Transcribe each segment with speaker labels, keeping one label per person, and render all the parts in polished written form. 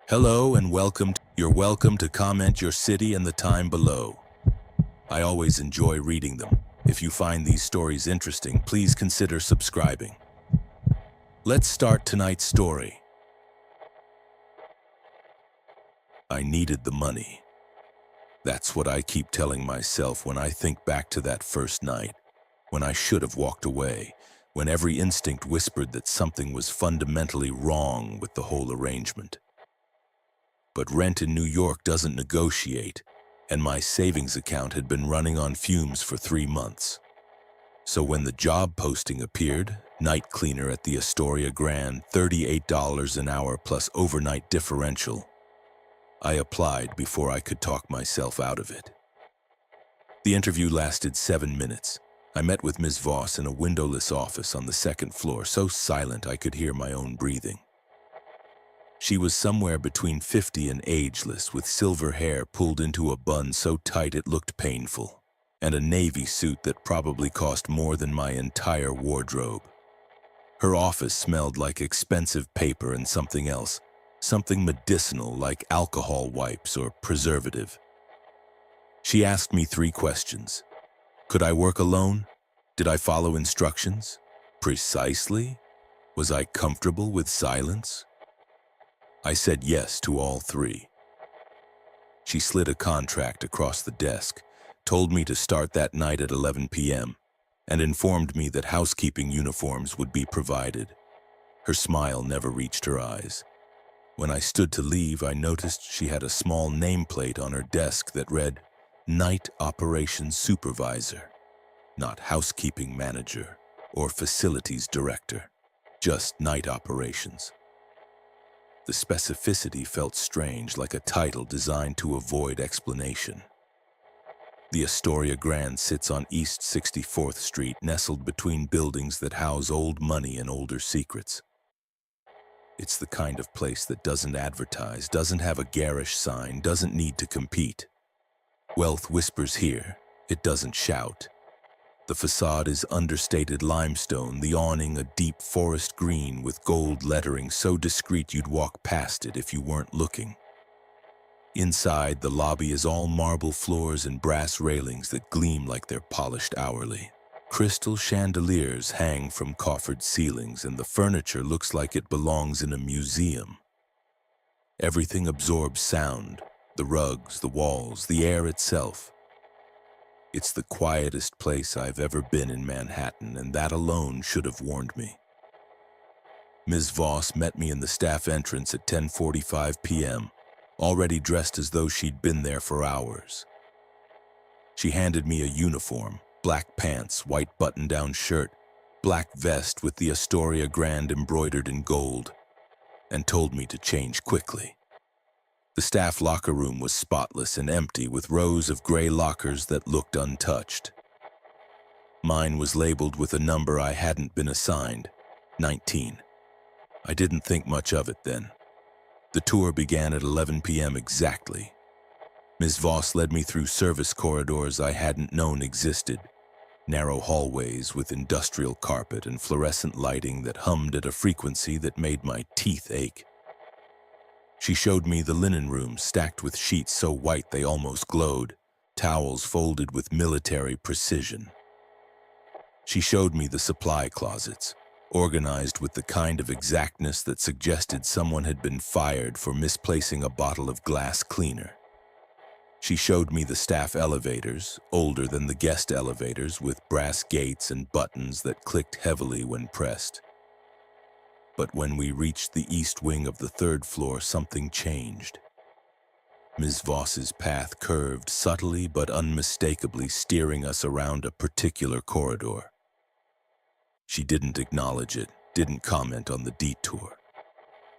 Speaker 1: Hello and welcome. You're welcome to comment your city and the time below. I always enjoy reading them. If you find these stories interesting, please consider subscribing. Let's start tonight's story. I needed the money. That's what I keep telling myself when I think back to that first night, when I should have walked away, when every instinct whispered that something was fundamentally wrong with the whole arrangement. But rent in New York doesn't negotiate, and my savings account had been running on fumes for 3 months. So when the job posting appeared, night cleaner at the Astoria Grand, $38 an hour plus overnight differential, I applied before I could talk myself out of it. The interview lasted 7 minutes. I met with Ms. Voss in a windowless office on the second floor, so silent I could hear my own breathing. She was somewhere between 50 and ageless, with silver hair pulled into a bun so tight it looked painful, and a navy suit that probably cost more than my entire wardrobe. Her office smelled like expensive paper and something else, something medicinal like alcohol wipes or preservative. She asked me 3 questions. Could I work alone? Did I follow instructions? Precisely? Was I comfortable with silence? I said yes to all 3. She slid a contract across the desk, told me to start that night at 11 p.m., and informed me that housekeeping uniforms would be provided. Her smile never reached her eyes. When I stood to leave, I noticed she had a small nameplate on her desk that read, Night Operations Supervisor, not Housekeeping Manager or Facilities Director, just Night Operations. The specificity felt strange, like a title designed to avoid explanation. The Astoria Grand sits on East 64th Street, nestled between buildings that house old money and older secrets. It's the kind of place that doesn't advertise, doesn't have a garish sign, doesn't need to compete. Wealth whispers here, it doesn't shout. The facade is understated limestone, the awning a deep forest green with gold lettering so discreet you'd walk past it if you weren't looking. Inside, the lobby is all marble floors and brass railings that gleam like they're polished hourly. Crystal chandeliers hang from coffered ceilings, and the furniture looks like it belongs in a museum. Everything absorbs sound, the rugs, the walls, the air itself. It's the quietest place I've ever been in Manhattan, and that alone should have warned me. Ms. Voss met me in the staff entrance at 10:45 p.m., already dressed as though she'd been there for hours. She handed me a uniform, black pants, white button-down shirt, black vest with the Astoria Grand embroidered in gold, and told me to change quickly. The staff locker room was spotless and empty, with rows of gray lockers that looked untouched. Mine was labeled with a number I hadn't been assigned, 19. I didn't think much of it then. The tour began at 11 p.m. exactly. Ms. Voss led me through service corridors I hadn't known existed, narrow hallways with industrial carpet and fluorescent lighting that hummed at a frequency that made my teeth ache. She showed me the linen room stacked with sheets so white they almost glowed, towels folded with military precision. She showed me the supply closets, organized with the kind of exactness that suggested someone had been fired for misplacing a bottle of glass cleaner. She showed me the staff elevators, older than the guest elevators, with brass gates and buttons that clicked heavily when pressed. But when we reached the east wing of the 3rd floor, something changed. Ms. Voss's path curved subtly but unmistakably, steering us around a particular corridor. She didn't acknowledge it, didn't comment on the detour.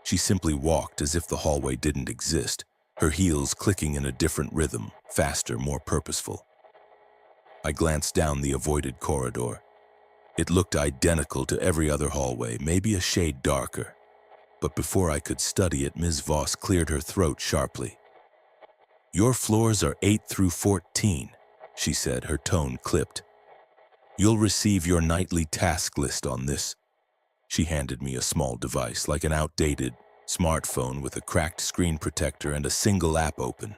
Speaker 1: She simply walked as if the hallway didn't exist, her heels clicking in a different rhythm, faster, more purposeful. I glanced down the avoided corridor. It looked identical to every other hallway, maybe a shade darker. But before I could study it, Ms. Voss cleared her throat sharply. "Your floors are 8 through 14, she said, her tone clipped. "You'll receive your nightly task list on this." She handed me a small device, like an outdated Smartphone with a cracked screen protector and a single app open.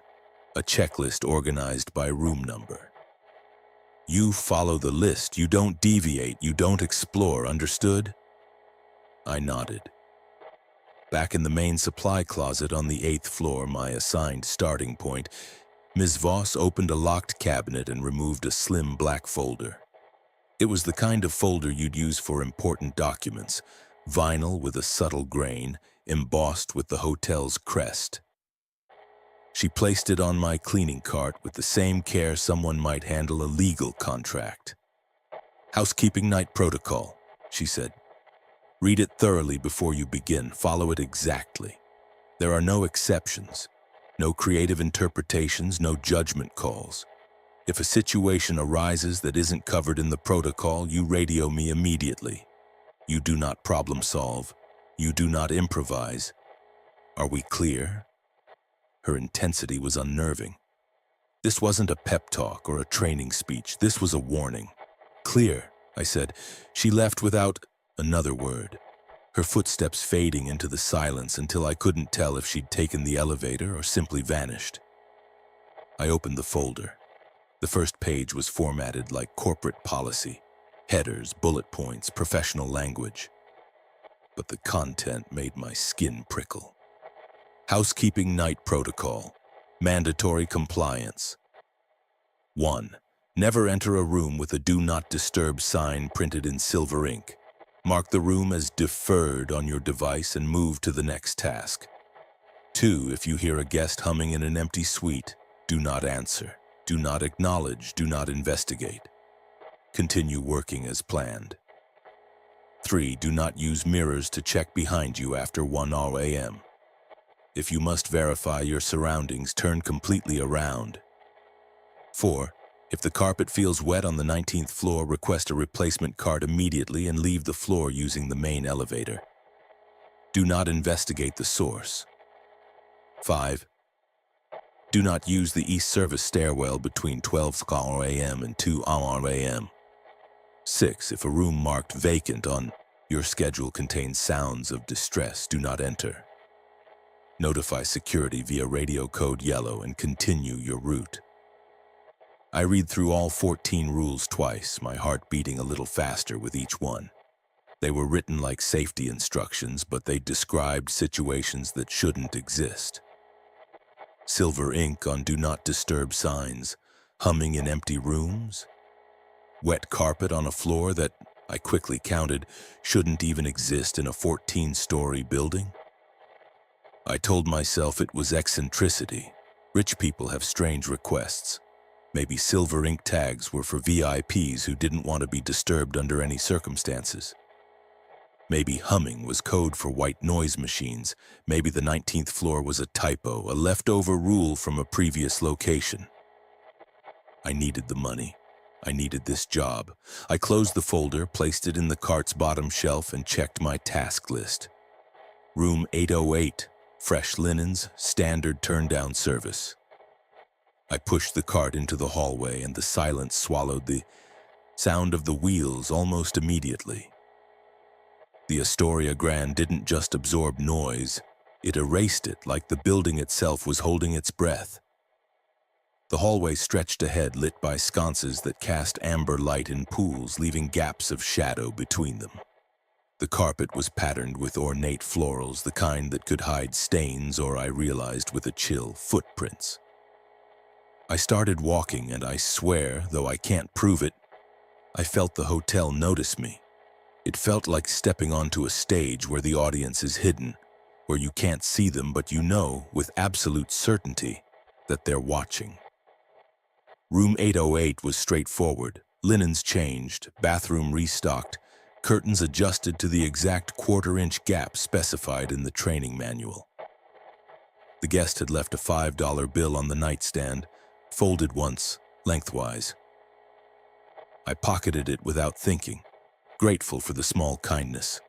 Speaker 1: A checklist organized by room number. You follow the list, you don't deviate, you don't explore, understood? I nodded. Back in the main supply closet on the 8th floor, my assigned starting point, Ms. Voss opened a locked cabinet and removed a slim black folder. It was the kind of folder you'd use for important documents, vinyl with a subtle grain, embossed with the hotel's crest. She placed it on my cleaning cart with the same care someone might handle a legal contract. "Housekeeping night protocol," she said. "Read it thoroughly before you begin. Follow it exactly. There are no exceptions, no creative interpretations, no judgment calls. If a situation arises that isn't covered in the protocol, you radio me immediately. You do not problem solve. You do not improvise. Are we clear?" Her intensity was unnerving. This wasn't a pep talk or a training speech. This was a warning. "Clear," I said. She left without another word, her footsteps fading into the silence until I couldn't tell if she'd taken the elevator or simply vanished. I opened the folder. The first page was formatted like corporate policy, headers, bullet points, professional language. But the content made my skin prickle. Housekeeping night protocol. Mandatory compliance. 1. Never enter a room with a do not disturb sign printed in silver ink. Mark the room as deferred on your device and move to the next task. 2. If you hear a guest humming in an empty suite, do not answer. Do not acknowledge, do not investigate. Continue working as planned. 3. Do not use mirrors to check behind you after 1 a.m. If you must verify your surroundings, turn completely around. 4. If the carpet feels wet on the 19th floor, request a replacement cart immediately and leave the floor using the main elevator. Do not investigate the source. 5. Do not use the East Service stairwell between 12 a.m. and 2 a.m. 6. If a room marked vacant on your schedule contains sounds of distress, do not enter. Notify security via radio code yellow and continue your route. I read through all 14 rules twice, my heart beating a little faster with each one. They were written like safety instructions, but they described situations that shouldn't exist. Silver ink on do not disturb signs, humming in empty rooms, wet carpet on a floor that, I quickly counted, shouldn't even exist in a 14-story building. I told myself it was eccentricity. Rich people have strange requests. Maybe silver ink tags were for VIPs who didn't want to be disturbed under any circumstances. Maybe humming was code for white noise machines. Maybe the 19th floor was a typo, a leftover rule from a previous location. I needed the money. I needed this job. I closed the folder, placed it in the cart's bottom shelf, and checked my task list. Room 808, fresh linens, standard turn-down service. I pushed the cart into the hallway, and the silence swallowed the sound of the wheels almost immediately. The Astoria Grand didn't just absorb noise, it erased it like the building itself was holding its breath. The hallway stretched ahead, lit by sconces that cast amber light in pools, leaving gaps of shadow between them. The carpet was patterned with ornate florals, the kind that could hide stains or, I realized with a chill, footprints. I started walking, and I swear, though I can't prove it, I felt the hotel notice me. It felt like stepping onto a stage where the audience is hidden, where you can't see them, but you know with absolute certainty that they're watching. Room 808 was straightforward, linens changed, bathroom restocked, curtains adjusted to the exact quarter-inch gap specified in the training manual. The guest had left a $5 bill on the nightstand, folded once, lengthwise. I pocketed it without thinking, grateful for the small kindness.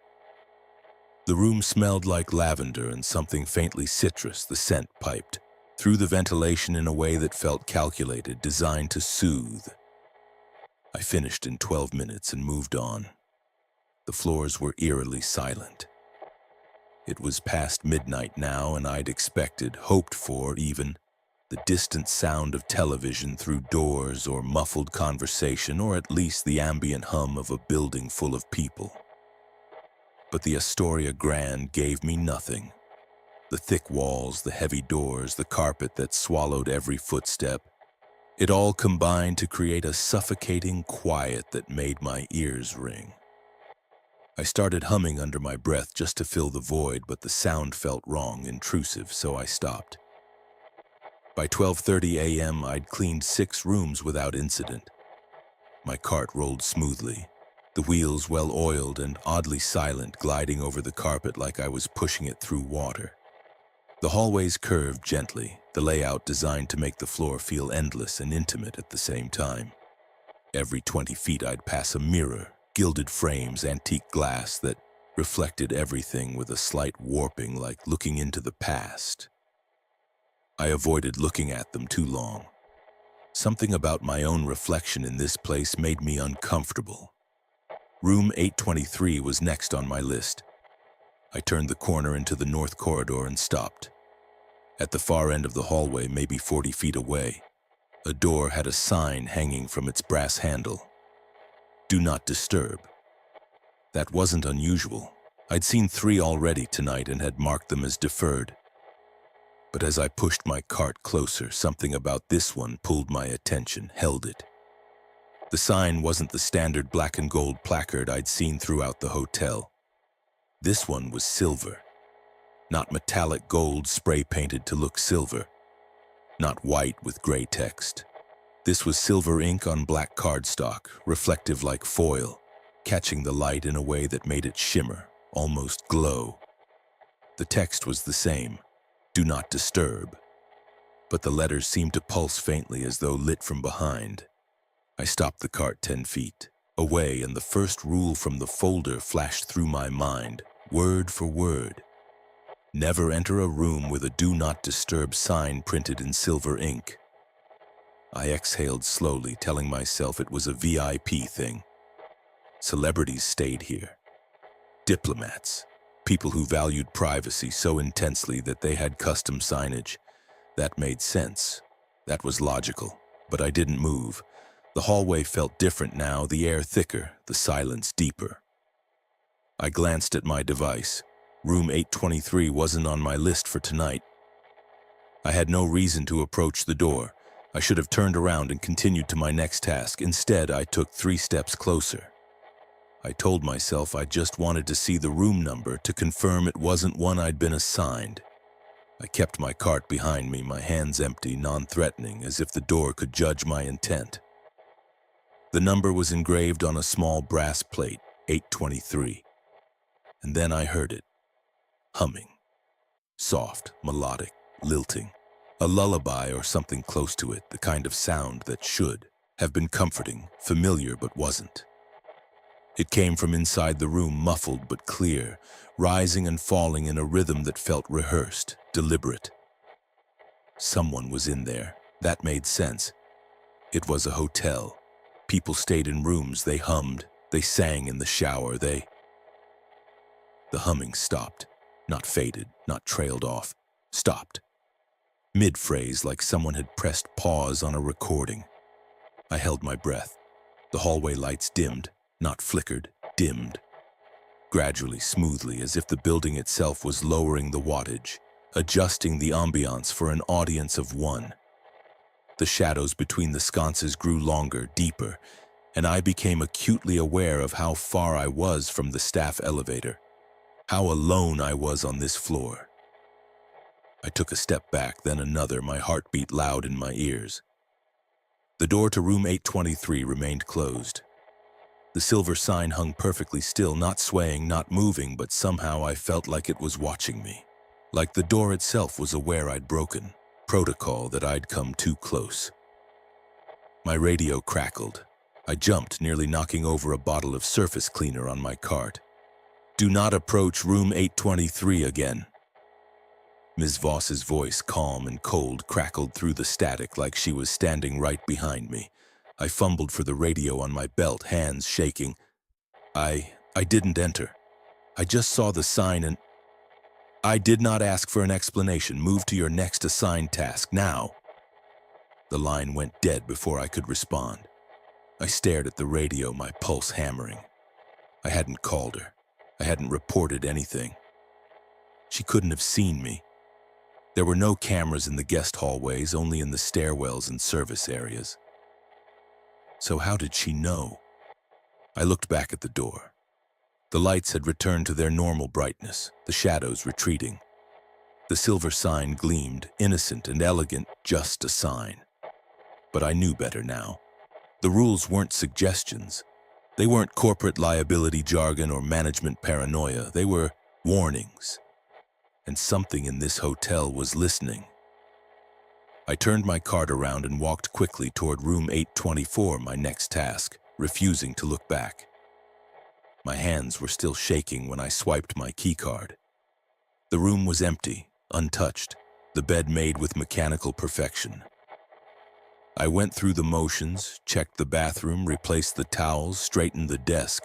Speaker 1: The room smelled like lavender and something faintly citrus, the scent piped through the ventilation in a way that felt calculated, designed to soothe. I finished in 12 minutes and moved on. The floors were eerily silent. It was past midnight now, and I'd expected, hoped for even, the distant sound of television through doors or muffled conversation or at least the ambient hum of a building full of people. But the Astoria Grand gave me nothing. The thick walls, the heavy doors, the carpet that swallowed every footstep, it all combined to create a suffocating quiet that made my ears ring. I started humming under my breath just to fill the void, but the sound felt wrong, intrusive, so I stopped. By 12:30 a.m., I'd cleaned 6 rooms without incident. My cart rolled smoothly, the wheels well-oiled and oddly silent, gliding over the carpet like I was pushing it through water. The hallways curved gently, the layout designed to make the floor feel endless and intimate at the same time. Every 20 feet I'd pass a mirror, gilded frames, antique glass that reflected everything with a slight warping, like looking into the past. I avoided looking at them too long. Something about my own reflection in this place made me uncomfortable. Room 823 was next on my list. I turned the corner into the north corridor and stopped. At the far end of the hallway, maybe 40 feet away, a door had a sign hanging from its brass handle. "Do not disturb." That wasn't unusual. I'd seen 3 already tonight and had marked them as deferred. But as I pushed my cart closer, something about this one pulled my attention, held it. The sign wasn't the standard black and gold placard I'd seen throughout the hotel. This one was silver. Not metallic gold spray-painted to look silver. Not white with gray text. This was silver ink on black cardstock, reflective like foil, catching the light in a way that made it shimmer, almost glow. The text was the same, "Do not disturb," but the letters seemed to pulse faintly as though lit from behind. I stopped the cart 10 feet away, and the first rule from the folder flashed through my mind, word for word. Never enter a room with a "Do not disturb" sign printed in silver ink. I exhaled slowly, telling myself it was a VIP thing. Celebrities stayed here. Diplomats. People who valued privacy so intensely that they had custom signage. That made sense. That was logical. But I didn't move. The hallway felt different now, the air thicker, the silence deeper. I glanced at my device. Room 823 wasn't on my list for tonight. I had no reason to approach the door. I should have turned around and continued to my next task. Instead, I took 3 steps closer. I told myself I just wanted to see the room number to confirm it wasn't one I'd been assigned. I kept my cart behind me, my hands empty, non-threatening, as if the door could judge my intent. The number was engraved on a small brass plate, 823. And then I heard it, humming. Soft, melodic, lilting. A lullaby or something close to it, the kind of sound that should have been comforting, familiar but wasn't. It came from inside the room, muffled but clear, rising and falling in a rhythm that felt rehearsed, deliberate. Someone was in there. That made sense. It was a hotel. People stayed in rooms, they hummed, they sang in the shower, The humming stopped, not faded, not trailed off, stopped. Mid-phrase, like someone had pressed pause on a recording. I held my breath. The hallway lights dimmed, not flickered, dimmed. Gradually, smoothly, as if the building itself was lowering the wattage, adjusting the ambiance for an audience of one. The shadows between the sconces grew longer, deeper, and I became acutely aware of how far I was from the staff elevator, how alone I was on this floor. I took a step back, then another, my heart beat loud in my ears. The door to room 823 remained closed. The silver sign hung perfectly still, not swaying, not moving, but somehow I felt like it was watching me. Like the door itself was aware I'd broken protocol, that I'd come too close. My radio crackled. I jumped, nearly knocking over a bottle of surface cleaner on my cart. "Do not approach room 823 again." Ms. Voss's voice, calm and cold, crackled through the static like she was standing right behind me. I fumbled for the radio on my belt, hands shaking. I didn't enter. I just saw the sign and... I did not ask for an explanation. Move to your next assigned task now. The line went dead before I could respond. I stared at the radio, my pulse hammering. I hadn't called her. I hadn't reported anything. She couldn't have seen me. There were no cameras in the guest hallways, only in the stairwells and service areas. So how did she know? I looked back at the door. The lights had returned to their normal brightness, the shadows retreating. The silver sign gleamed, innocent and elegant, just a sign. But I knew better now. The rules weren't suggestions. They weren't corporate liability jargon or management paranoia. They were warnings. And something in this hotel was listening. I turned my cart around and walked quickly toward room 824, my next task, refusing to look back. My hands were still shaking when I swiped my keycard. The room was empty, untouched, the bed made with mechanical perfection. I went through the motions, checked the bathroom, replaced the towels, straightened the desk,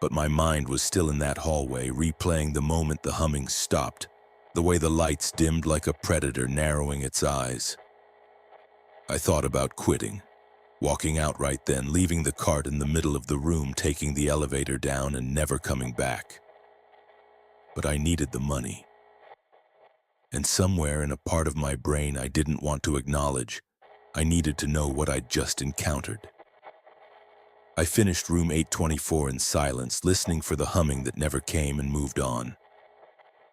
Speaker 1: but my mind was still in that hallway, replaying the moment the humming stopped, the way the lights dimmed like a predator narrowing its eyes. I thought about quitting, walking out right then, leaving the cart in the middle of the room, taking the elevator down and never coming back. But I needed the money. And somewhere in a part of my brain I didn't want to acknowledge, I needed to know what I'd just encountered. I finished room 824 in silence, listening for the humming that never came, and moved on.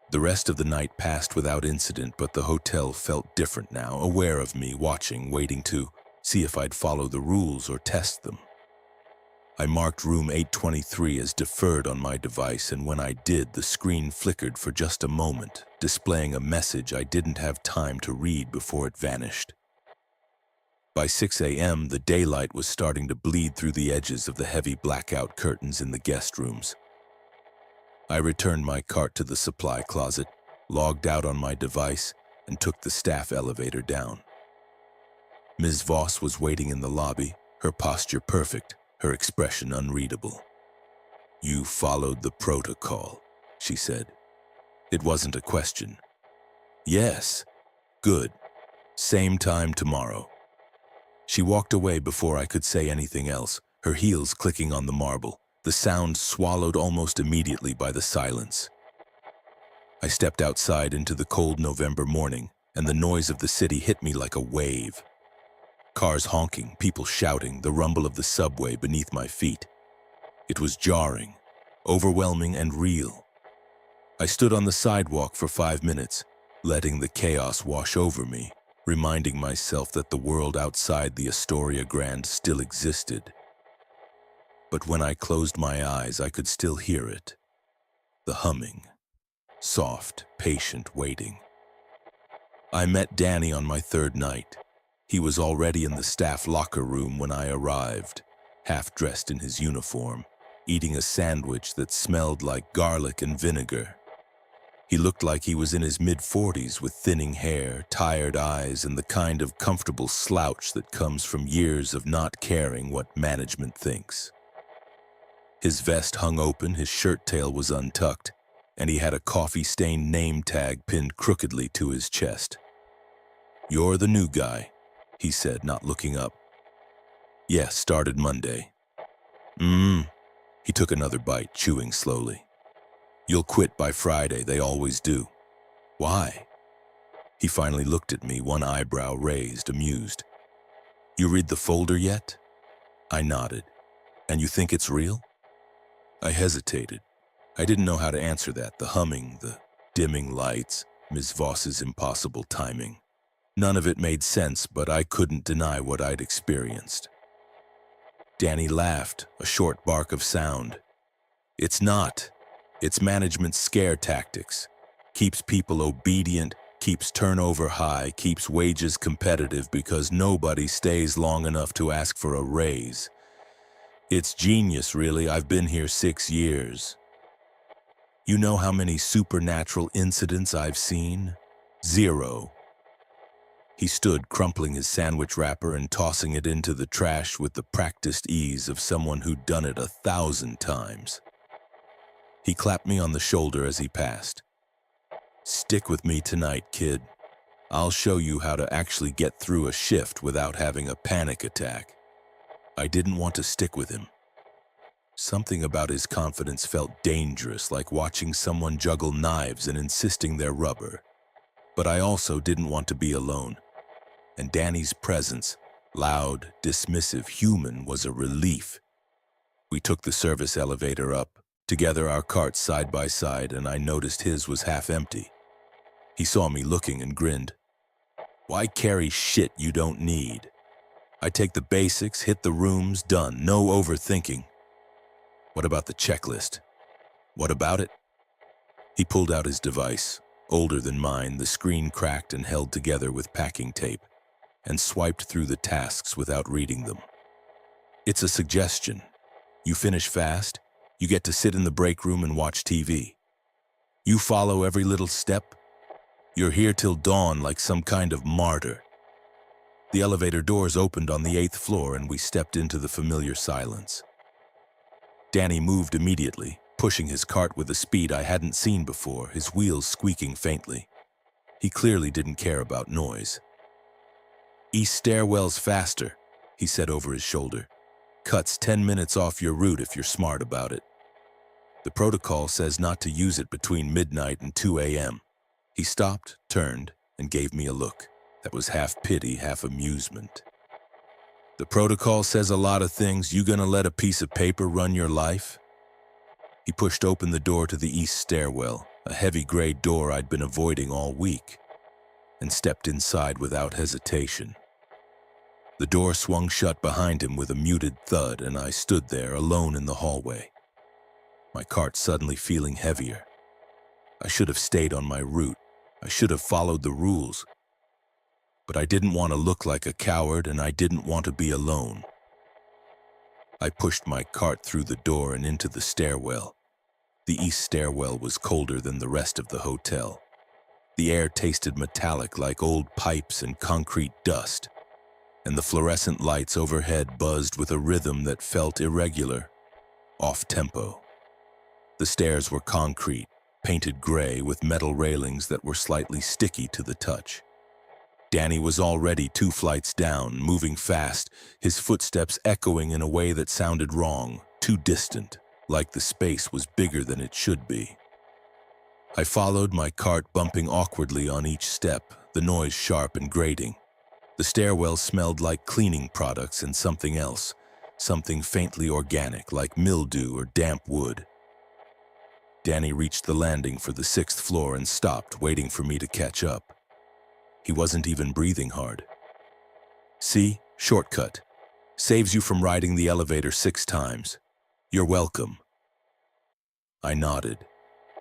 Speaker 1: The rest of the night passed without incident, but the hotel felt different now, aware of me, watching, waiting to see if I'd follow the rules or test them. I marked room 823 as deferred on my device, and when I did, the screen flickered for just a moment, displaying a message I didn't have time to read before it vanished. By 6 a.m., the daylight was starting to bleed through the edges of the heavy blackout curtains in the guest rooms. I returned my cart to the supply closet, logged out on my device, and took the staff elevator down. Ms. Voss was waiting in the lobby, her posture perfect, her expression unreadable. "You followed the protocol," she said. It wasn't a question. "Yes. Good. Same time tomorrow." She walked away before I could say anything else, her heels clicking on the marble, the sound swallowed almost immediately by the silence. I stepped outside into the cold November morning, and the noise of the city hit me like a wave. Cars honking, people shouting, the rumble of the subway beneath my feet. It was jarring, overwhelming, and real. I stood on the sidewalk for 5 minutes, letting the chaos wash over me, reminding myself that the world outside the Astoria Grand still existed. But when I closed my eyes, I could still hear it. The humming. Soft, patient waiting. I met Danny on my third night. He was already in the staff locker room when I arrived, half dressed in his uniform, eating a sandwich that smelled like garlic and vinegar. He looked like he was in his mid-40s with thinning hair, tired eyes, and the kind of comfortable slouch that comes from years of not caring what management thinks. His vest hung open, his shirt tail was untucked, and he had a coffee-stained name tag pinned crookedly to his chest. "You're the new guy," he said, not looking up. "Yes, started Monday." He took another bite, chewing slowly. "You'll quit by Friday, they always do." "Why?" He finally looked at me, one eyebrow raised, amused. "You read the folder yet?" I nodded. "And you think it's real?" I hesitated. I didn't know how to answer that. The humming, the dimming lights, Ms. Voss's impossible timing. None of it made sense, but I couldn't deny what I'd experienced. Danny laughed, a short bark of sound. "It's not. It's management's scare tactics. Keeps people obedient, keeps turnover high, keeps wages competitive because nobody stays long enough to ask for a raise. It's genius, really. I've been here 6 years. You know how many supernatural incidents I've seen? 0. He stood, crumpling his sandwich wrapper and tossing it into the trash with the practiced ease of someone who'd done it 1,000 times. He clapped me on the shoulder as he passed. Stick with me tonight, kid. I'll show you how to actually get through a shift without having a panic attack. I didn't want to stick with him. Something about his confidence felt dangerous, like watching someone juggle knives and insisting they're rubber. But I also didn't want to be alone. And Danny's presence, loud, dismissive, human, was a relief. We took the service elevator up, together our carts side by side, and I noticed his was half empty. He saw me looking and grinned. Why carry shit you don't need? I take the basics, hit the rooms, done, no overthinking. What about the checklist? What about it? He pulled out his device, older than mine, the screen cracked and held together with packing tape, and swiped through the tasks without reading them. It's a suggestion. You finish fast, you get to sit in the break room and watch TV. You follow every little step. You're here till dawn like some kind of martyr. The elevator doors opened on the 8th floor and we stepped into the familiar silence. Danny moved immediately, pushing his cart with a speed I hadn't seen before, his wheels squeaking faintly. He clearly didn't care about noise. East stairwell's faster, he said over his shoulder. Cuts 10 minutes off your route if you're smart about it. The protocol says not to use it between midnight and 2 a.m. He stopped, turned, and gave me a look that was half pity, half amusement. The protocol says a lot of things. You gonna let a piece of paper run your life? He pushed open the door to the east stairwell, a heavy gray door I'd been avoiding all week, and stepped inside without hesitation. The door swung shut behind him with a muted thud, and I stood there alone in the hallway, my cart suddenly feeling heavier. I should have stayed on my route. I should have followed the rules. But I didn't want to look like a coward, and I didn't want to be alone. I pushed my cart through the door and into the stairwell. The east stairwell was colder than the rest of the hotel. The air tasted metallic like old pipes and concrete dust, and the fluorescent lights overhead buzzed with a rhythm that felt irregular, off-tempo. The stairs were concrete, painted gray with metal railings that were slightly sticky to the touch. Danny was already 2 flights down, moving fast, his footsteps echoing in a way that sounded wrong, too distant, like the space was bigger than it should be. I followed, my cart bumping awkwardly on each step, the noise sharp and grating. The stairwell smelled like cleaning products and something else, something faintly organic, like mildew or damp wood. Danny reached the landing for the 6th floor and stopped, waiting for me to catch up. He wasn't even breathing hard. See, shortcut. Saves you from riding the elevator 6 times. You're welcome. I nodded,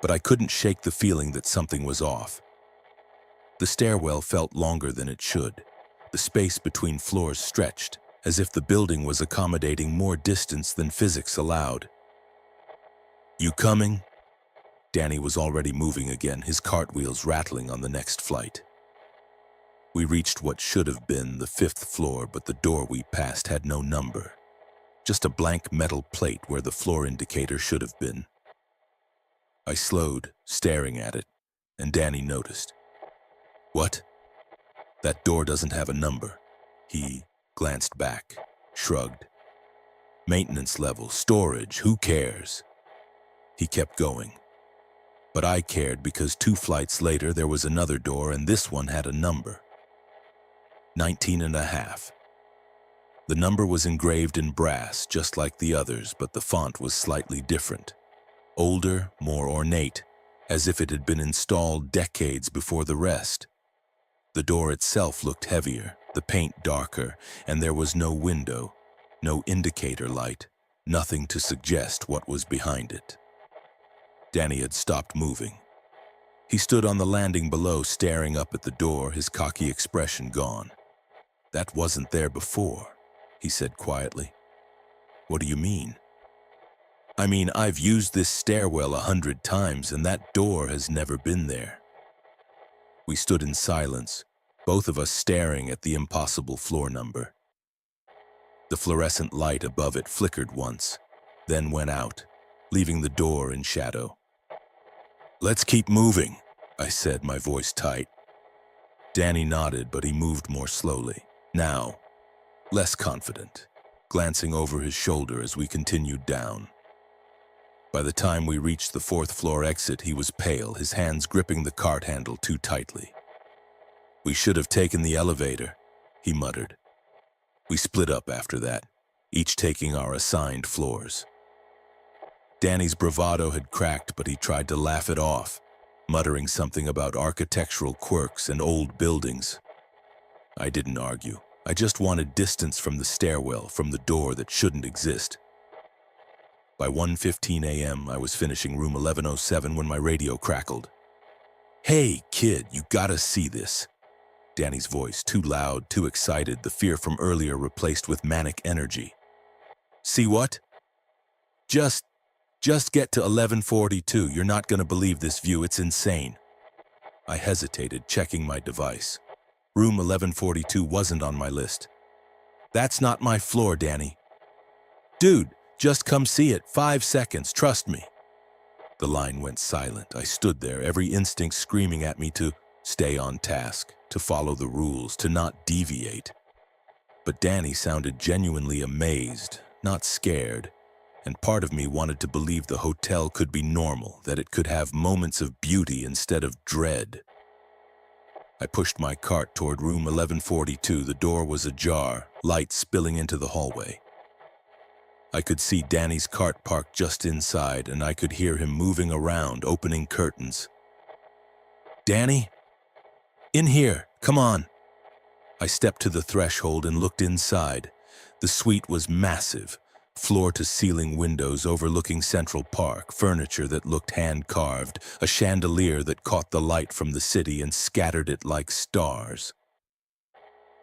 Speaker 1: but I couldn't shake the feeling that something was off. The stairwell felt longer than it should. The space between floors stretched, as if the building was accommodating more distance than physics allowed. You coming? Danny was already moving again, his cartwheels rattling on the next flight. We reached what should have been the 5th floor, but the door we passed had no number. Just a blank metal plate where the floor indicator should have been. I slowed, staring at it, and Danny noticed. What? That door doesn't have a number. He glanced back, shrugged. Maintenance level, storage, who cares? He kept going. But I cared because 2 flights later there was another door, and this one had a number. 19.5. The number was engraved in brass, just like the others, but the font was slightly different. Older, more ornate, as if it had been installed decades before the rest. The door itself looked heavier, the paint darker, and there was no window, no indicator light, nothing to suggest what was behind it. Danny had stopped moving. He stood on the landing below, staring up at the door, his cocky expression gone. That wasn't there before, he said quietly. What do you mean? I mean, I've used this stairwell 100 times, and that door has never been there. We stood in silence, both of us staring at the impossible floor number. The fluorescent light above it flickered once, then went out, leaving the door in shadow. Let's keep moving, I said, my voice tight. Danny nodded, but he moved more slowly. Now, less confident, glancing over his shoulder as we continued down. By the time we reached the fourth-floor exit, he was pale, his hands gripping the cart handle too tightly. "We should have taken the elevator," he muttered. We split up after that, each taking our assigned floors. Danny's bravado had cracked, but he tried to laugh it off, muttering something about architectural quirks and old buildings. I didn't argue. I just wanted distance from the stairwell, from the door that shouldn't exist. By 1:15 a.m., I was finishing room 1107 when my radio crackled. "Hey, kid, you gotta see this." Danny's voice, too loud, too excited, the fear from earlier replaced with manic energy. "See what?" Just get to 1142. You're not gonna believe this view, it's insane." I hesitated, checking my device. Room 1142 wasn't on my list. "That's not my floor, Danny." "Dude, just come see it, 5 seconds, trust me." The line went silent. I stood there, every instinct screaming at me to stay on task, to follow the rules, to not deviate. But Danny sounded genuinely amazed, not scared, and part of me wanted to believe the hotel could be normal, that it could have moments of beauty instead of dread. I pushed my cart toward room 1142. The door was ajar, light spilling into the hallway. I could see Danny's cart parked just inside, and I could hear him moving around, opening curtains. "Danny? In here, come on." I stepped to the threshold and looked inside. The suite was massive, floor-to-ceiling windows overlooking Central Park, furniture that looked hand-carved, a chandelier that caught the light from the city and scattered it like stars.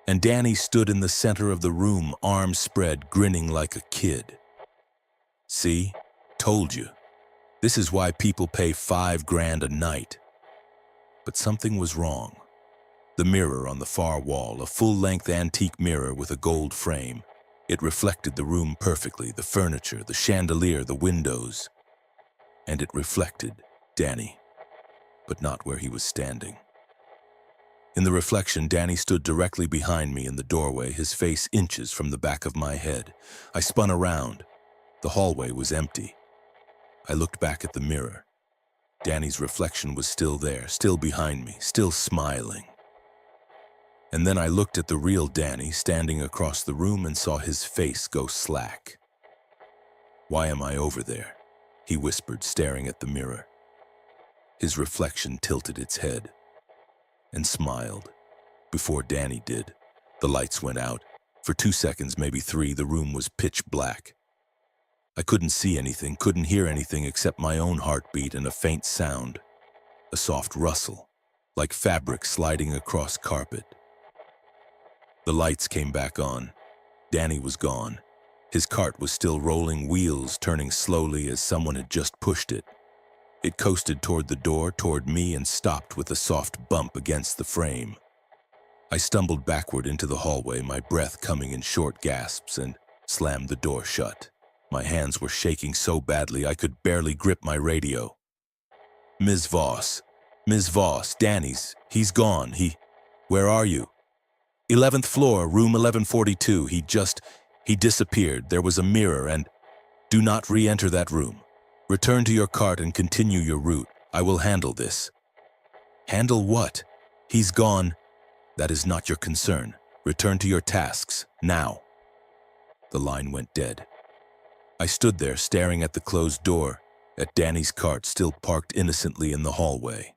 Speaker 1: And Danny stood in the center of the room, arms spread, grinning like a kid. "See? Told you. This is why people pay $5,000 a night." But something was wrong. The mirror on the far wall, a full-length antique mirror with a gold frame. It reflected the room perfectly, the furniture, the chandelier, the windows. And it reflected Danny, but not where he was standing. In the reflection, Danny stood directly behind me in the doorway, his face inches from the back of my head. I spun around. The hallway was empty. I looked back at the mirror. Danny's reflection was still there, still behind me, still smiling. And then I looked at the real Danny standing across the room and saw his face go slack. "Why am I over there?" he whispered, staring at the mirror. His reflection tilted its head and smiled. Before Danny did, the lights went out. For 2 seconds, maybe 3, the room was pitch black. I couldn't see anything, couldn't hear anything except my own heartbeat and a faint sound, a soft rustle, like fabric sliding across carpet. The lights came back on. Danny was gone. His cart was still rolling, wheels turning slowly as someone had just pushed it. It coasted toward the door, toward me, and stopped with a soft bump against the frame. I stumbled backward into the hallway, my breath coming in short gasps, and slammed the door shut. My hands were shaking so badly I could barely grip my radio. Ms. Voss, Danny's, he's gone, where are you?" 11th floor, room 1142, he disappeared. There was a mirror and, "Do not re-enter that room. Return to your cart and continue your route. I will handle this." "Handle what? He's gone." "That is not your concern. Return to your tasks, now." The line went dead. I stood there staring at the closed door, at Danny's cart still parked innocently in the hallway.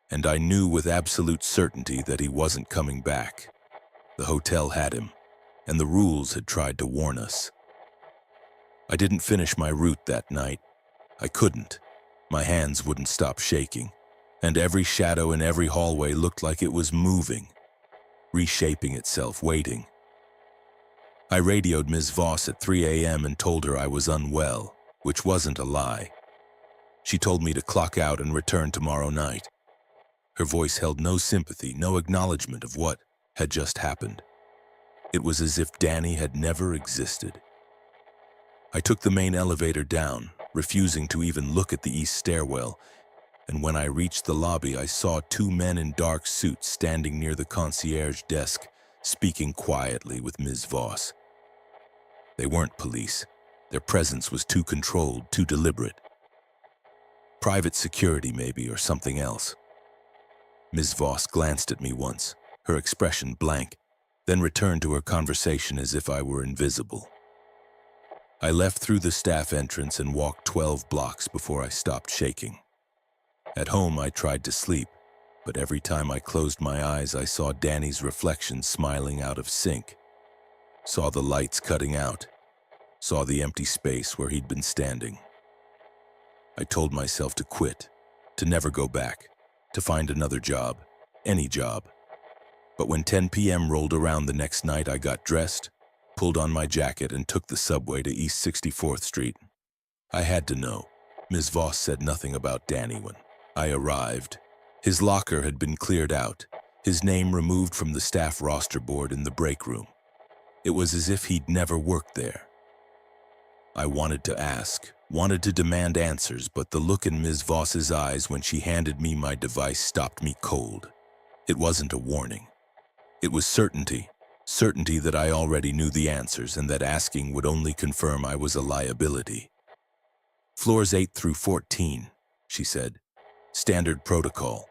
Speaker 1: And I knew with absolute certainty that he wasn't coming back. The hotel had him, and the rules had tried to warn us. I didn't finish my route that night. I couldn't. My hands wouldn't stop shaking, and every shadow in every hallway looked like it was moving, reshaping itself, waiting. I radioed Ms. Voss at 3 a.m. and told her I was unwell, which wasn't a lie. She told me to clock out and return tomorrow night. Her voice held no sympathy, no acknowledgement of what had just happened. It was as if Danny had never existed. I took the main elevator down, refusing to even look at the east stairwell, and when I reached the lobby, I saw two men in dark suits standing near the concierge desk, speaking quietly with Ms. Voss. They weren't police. Their presence was too controlled, too deliberate. Private security, maybe, or something else. Ms. Voss glanced at me once, her expression blank, then returned to her conversation as if I were invisible. I left through the staff entrance and walked 12 blocks before I stopped shaking. At home, I tried to sleep, but every time I closed my eyes, I saw Danny's reflection smiling out of sync. Saw the lights cutting out. Saw the empty space where he'd been standing. I told myself to quit, to never go back, to find another job, any job. But when 10 p.m. rolled around the next night, I got dressed, pulled on my jacket, and took the subway to East 64th Street. I had to know. Ms. Voss said nothing about Danny when I arrived. His locker had been cleared out, his name removed from the staff roster board in the break room. It was as if he'd never worked there. I wanted to ask, wanted to demand answers, but the look in Ms. Voss's eyes when she handed me my device stopped me cold. It wasn't a warning. It was certainty. Certainty that I already knew the answers and that asking would only confirm I was a liability. Floors 8 through 14, she said. Standard protocol.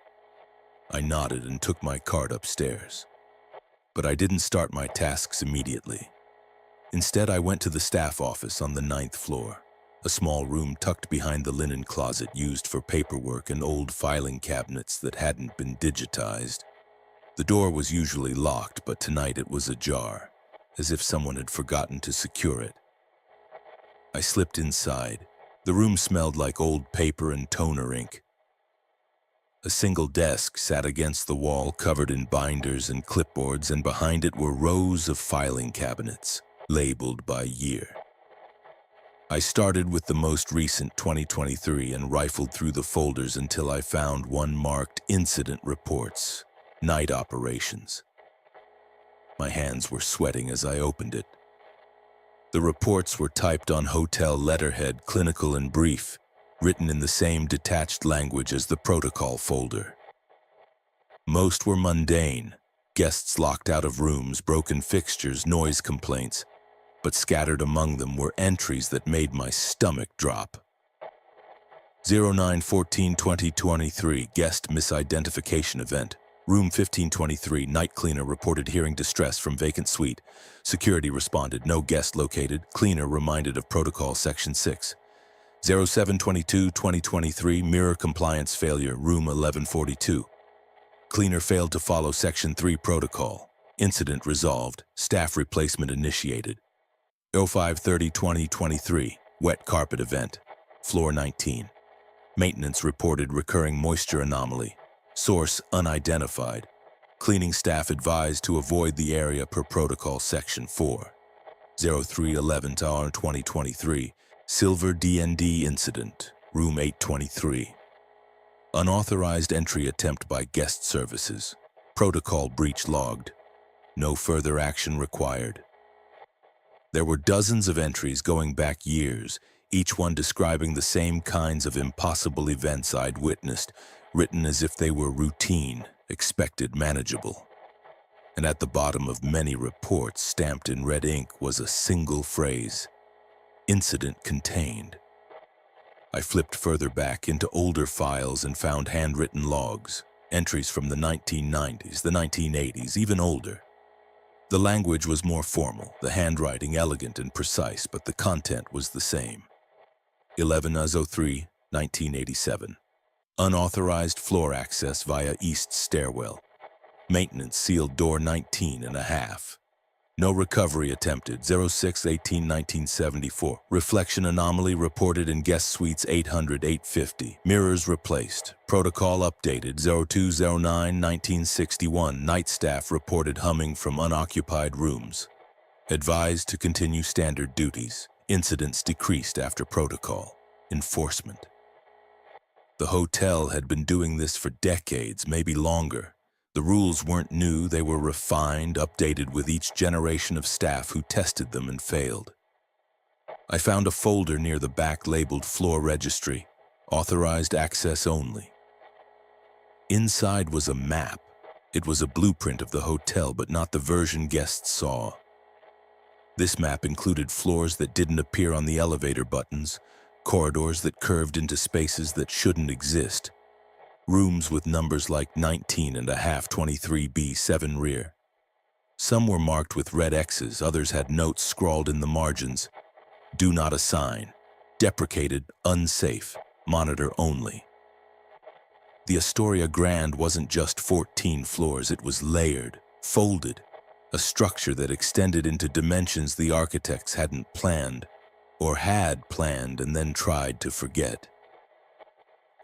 Speaker 1: I nodded and took my card upstairs. But I didn't start my tasks immediately. Instead, I went to the staff office on the 9th floor, a small room tucked behind the linen closet used for paperwork and old filing cabinets that hadn't been digitized. The door was usually locked, but tonight it was ajar, as if someone had forgotten to secure it. I slipped inside. The room smelled like old paper and toner ink. A single desk sat against the wall, covered in binders and clipboards, and behind it were rows of filing cabinets, labeled by year. I started with the most recent 2023 and rifled through the folders until I found one marked Incident Reports, Night Operations. My hands were sweating as I opened it. The reports were typed on hotel letterhead, clinical and brief, written in the same detached language as the protocol folder. Most were mundane, guests locked out of rooms, broken fixtures, noise complaints, but scattered among them were entries that made my stomach drop. 09/14/2023, guest misidentification event. Room 1523, night cleaner reported hearing distress from vacant suite. Security responded, no guest located. Cleaner reminded of protocol section 6. 07/22/2023, mirror compliance failure, room 1142. Cleaner failed to follow section 3 protocol. Incident resolved, staff replacement initiated. 05/30/2023, wet carpet event, floor 19. Maintenance reported recurring moisture anomaly. Source unidentified. Cleaning staff advised to avoid the area per protocol section 4. 03/11/2023, silver D&D incident, room 823. Unauthorized entry attempt by guest services. Protocol breach logged. No further action required. There were dozens of entries going back years, each one describing the same kinds of impossible events I'd witnessed, written as if they were routine, expected, manageable. And at the bottom of many reports, stamped in red ink, was a single phrase: incident contained. I flipped further back into older files and found handwritten logs, entries from the 1990s, the 1980s, even older. The language was more formal, the handwriting elegant and precise, but the content was the same. 11/03/1987. Unauthorized floor access via east stairwell. Maintenance sealed door 19 and a half. No recovery attempted. 06/18/1974. Reflection anomaly reported in guest suites 800-850. Mirrors replaced. Protocol updated. 02/09/1961. Night staff reported humming from unoccupied rooms. Advised to continue standard duties. Incidents decreased after protocol. Enforcement. The hotel had been doing this for decades, maybe longer. The rules weren't new, they were refined, updated with each generation of staff who tested them and failed. I found a folder near the back labeled Floor Registry, authorized access only. Inside was a map. It was a blueprint of the hotel, but not the version guests saw. This map included floors that didn't appear on the elevator buttons, corridors that curved into spaces that shouldn't exist, rooms with numbers like 19 and a half, 23B, 7 rear. Some were marked with red X's, others had notes scrawled in the margins. Do not assign. Deprecated, unsafe, monitor only. The Astoria Grand wasn't just 14 floors, it was layered, folded, a structure that extended into dimensions the architects hadn't planned, or had planned and then tried to forget.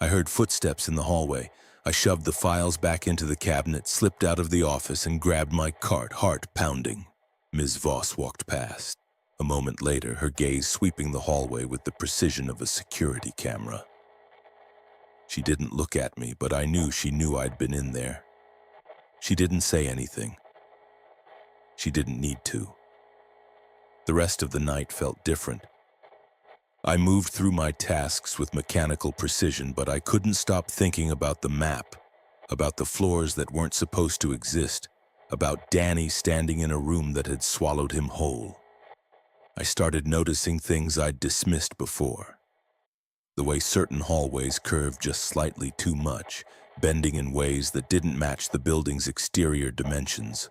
Speaker 1: I heard footsteps in the hallway. I shoved the files back into the cabinet, slipped out of the office, and grabbed my cart, heart pounding. Ms. Voss walked past. A moment later, her gaze sweeping the hallway with the precision of a security camera. She didn't look at me, but I knew she knew I'd been in there. She didn't say anything. She didn't need to. The rest of the night felt different. I moved through my tasks with mechanical precision, but I couldn't stop thinking about the map, about the floors that weren't supposed to exist, about Danny standing in a room that had swallowed him whole. I started noticing things I'd dismissed before. The way certain hallways curved just slightly too much, bending in ways that didn't match the building's exterior dimensions.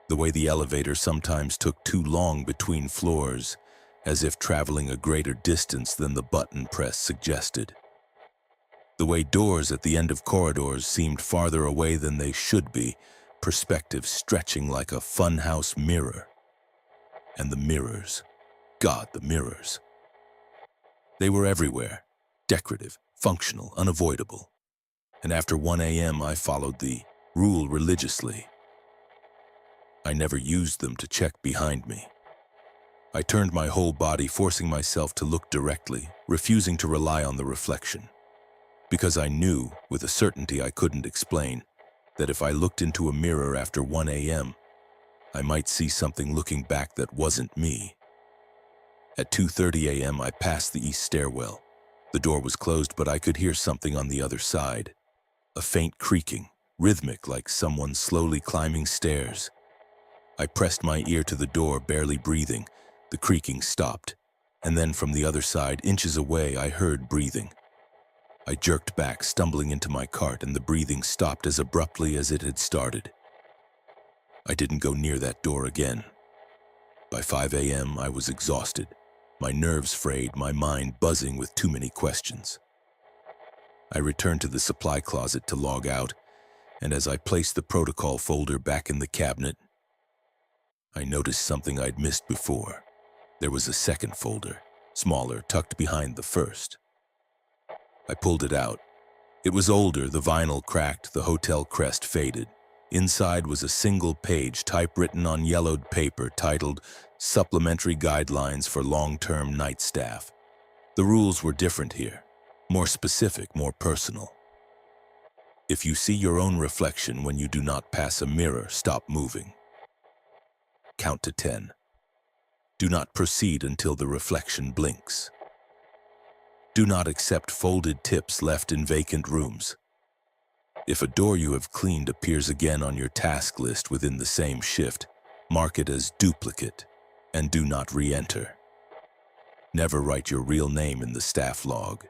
Speaker 1: The way the elevator sometimes took too long between floors, as if traveling a greater distance than the button press suggested. The way doors at the end of corridors seemed farther away than they should be, perspective stretching like a funhouse mirror. And the mirrors. God, the mirrors. They were everywhere, decorative, functional, unavoidable. And after 1 a.m. I followed the rule religiously. I never used them to check behind me. I turned my whole body, forcing myself to look directly, refusing to rely on the reflection. Because I knew, with a certainty I couldn't explain, that if I looked into a mirror after 1 a.m., I might see something looking back that wasn't me. At 2:30 a.m. I passed the east stairwell. The door was closed, but I could hear something on the other side. A faint creaking, rhythmic like someone slowly climbing stairs. I pressed my ear to the door, barely breathing. The creaking stopped, and then from the other side, inches away, I heard breathing. I jerked back, stumbling into my cart, and the breathing stopped as abruptly as it had started. I didn't go near that door again. By 5 a.m., I was exhausted, my nerves frayed, my mind buzzing with too many questions. I returned to the supply closet to log out, and as I placed the protocol folder back in the cabinet, I noticed something I'd missed before. There was a second folder, smaller, tucked behind the first. I pulled it out. It was older, the vinyl cracked, the hotel crest faded. Inside was a single page typewritten on yellowed paper titled Supplementary Guidelines for Long-Term Night Staff. The rules were different here, more specific, more personal. If you see your own reflection when you do not pass a mirror, stop moving. Count to 10. Do not proceed until the reflection blinks. Do not accept folded tips left in vacant rooms. If a door you have cleaned appears again on your task list within the same shift, mark it as duplicate and do not re-enter. Never write your real name in the staff log.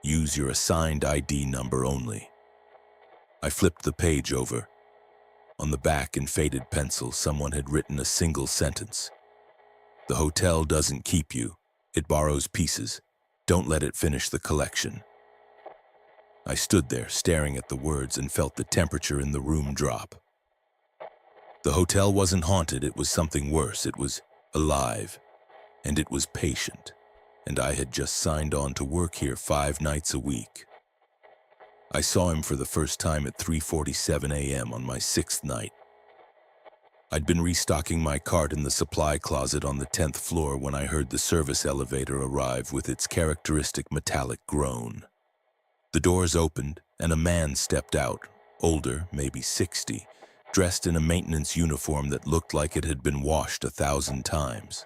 Speaker 1: Use your assigned ID number only. I flipped the page over. On the back, in faded pencil, someone had written a single sentence. The hotel doesn't keep you. It borrows pieces. Don't let it finish the collection. I stood there, staring at the words, and felt the temperature in the room drop. The hotel wasn't haunted, it was something worse. It was alive, and it was patient. And I had just signed on to work here 5 nights a week. I saw him for the first time at 3:47 a.m. on my 6th night. I'd been restocking my cart in the supply closet on the 10th floor when I heard the service elevator arrive with its characteristic metallic groan. The doors opened, and a man stepped out, older, maybe 60, dressed in a maintenance uniform that looked like it had been washed 1,000 times.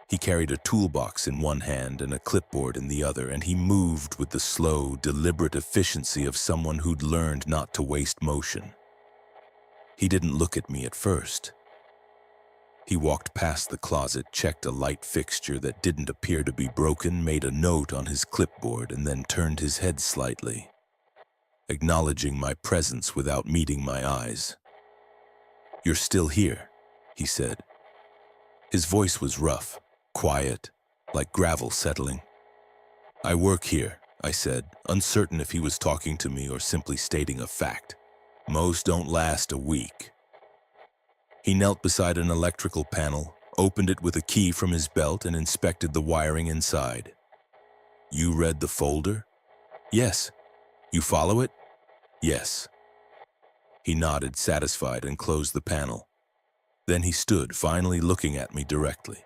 Speaker 1: He carried a toolbox in one hand and a clipboard in the other, and he moved with the slow, deliberate efficiency of someone who'd learned not to waste motion. He didn't look at me at first. He walked past the closet, checked a light fixture that didn't appear to be broken, made a note on his clipboard, and then turned his head slightly, acknowledging my presence without meeting my eyes. "You're still here," he said. His voice was rough, quiet, like gravel settling. "I work here," I said, uncertain if he was talking to me or simply stating a fact. "Most don't last a week." He knelt beside an electrical panel, opened it with a key from his belt, and inspected the wiring inside. "You read the folder?" "Yes." "You follow it?" "Yes." He nodded, satisfied, and closed the panel. Then he stood, finally looking at me directly.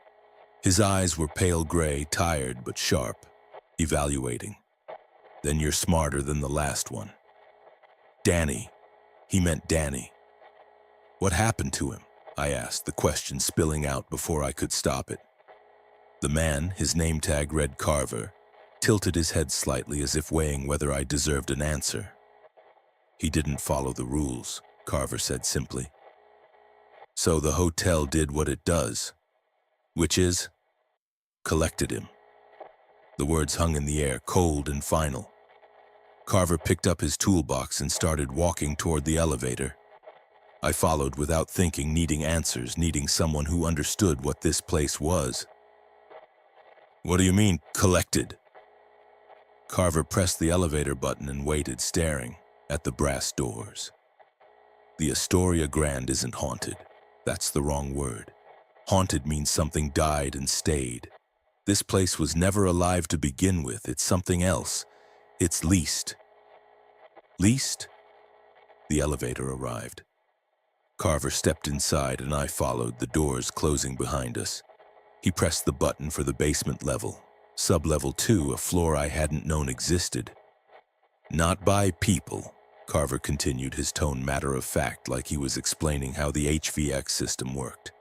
Speaker 1: His eyes were pale gray, tired but sharp, evaluating. "Then you're smarter than the last one." "Danny." He meant Danny. "What happened to him?" I asked, the question spilling out before I could stop it. The man, his name tag read Carver, tilted his head slightly as if weighing whether I deserved an answer. "He didn't follow the rules," Carver said simply. "So the hotel did what it does, which is collected him." The words hung in the air, cold and final. Carver picked up his toolbox and started walking toward the elevator. I followed without thinking, needing answers, needing someone who understood what this place was. "What do you mean, collected?" Carver pressed the elevator button and waited, staring at the brass doors. "The Astoria Grand isn't haunted. That's the wrong word. Haunted means something died and stayed. This place was never alive to begin with. It's something else. It's leased." "Leased?" The elevator arrived. Carver stepped inside and I followed, the doors closing behind us. He pressed the button for the basement level, sub-level 2, a floor I hadn't known existed. "Not by people," Carver continued, his tone matter-of-fact, like he was explaining how the HVAC system worked.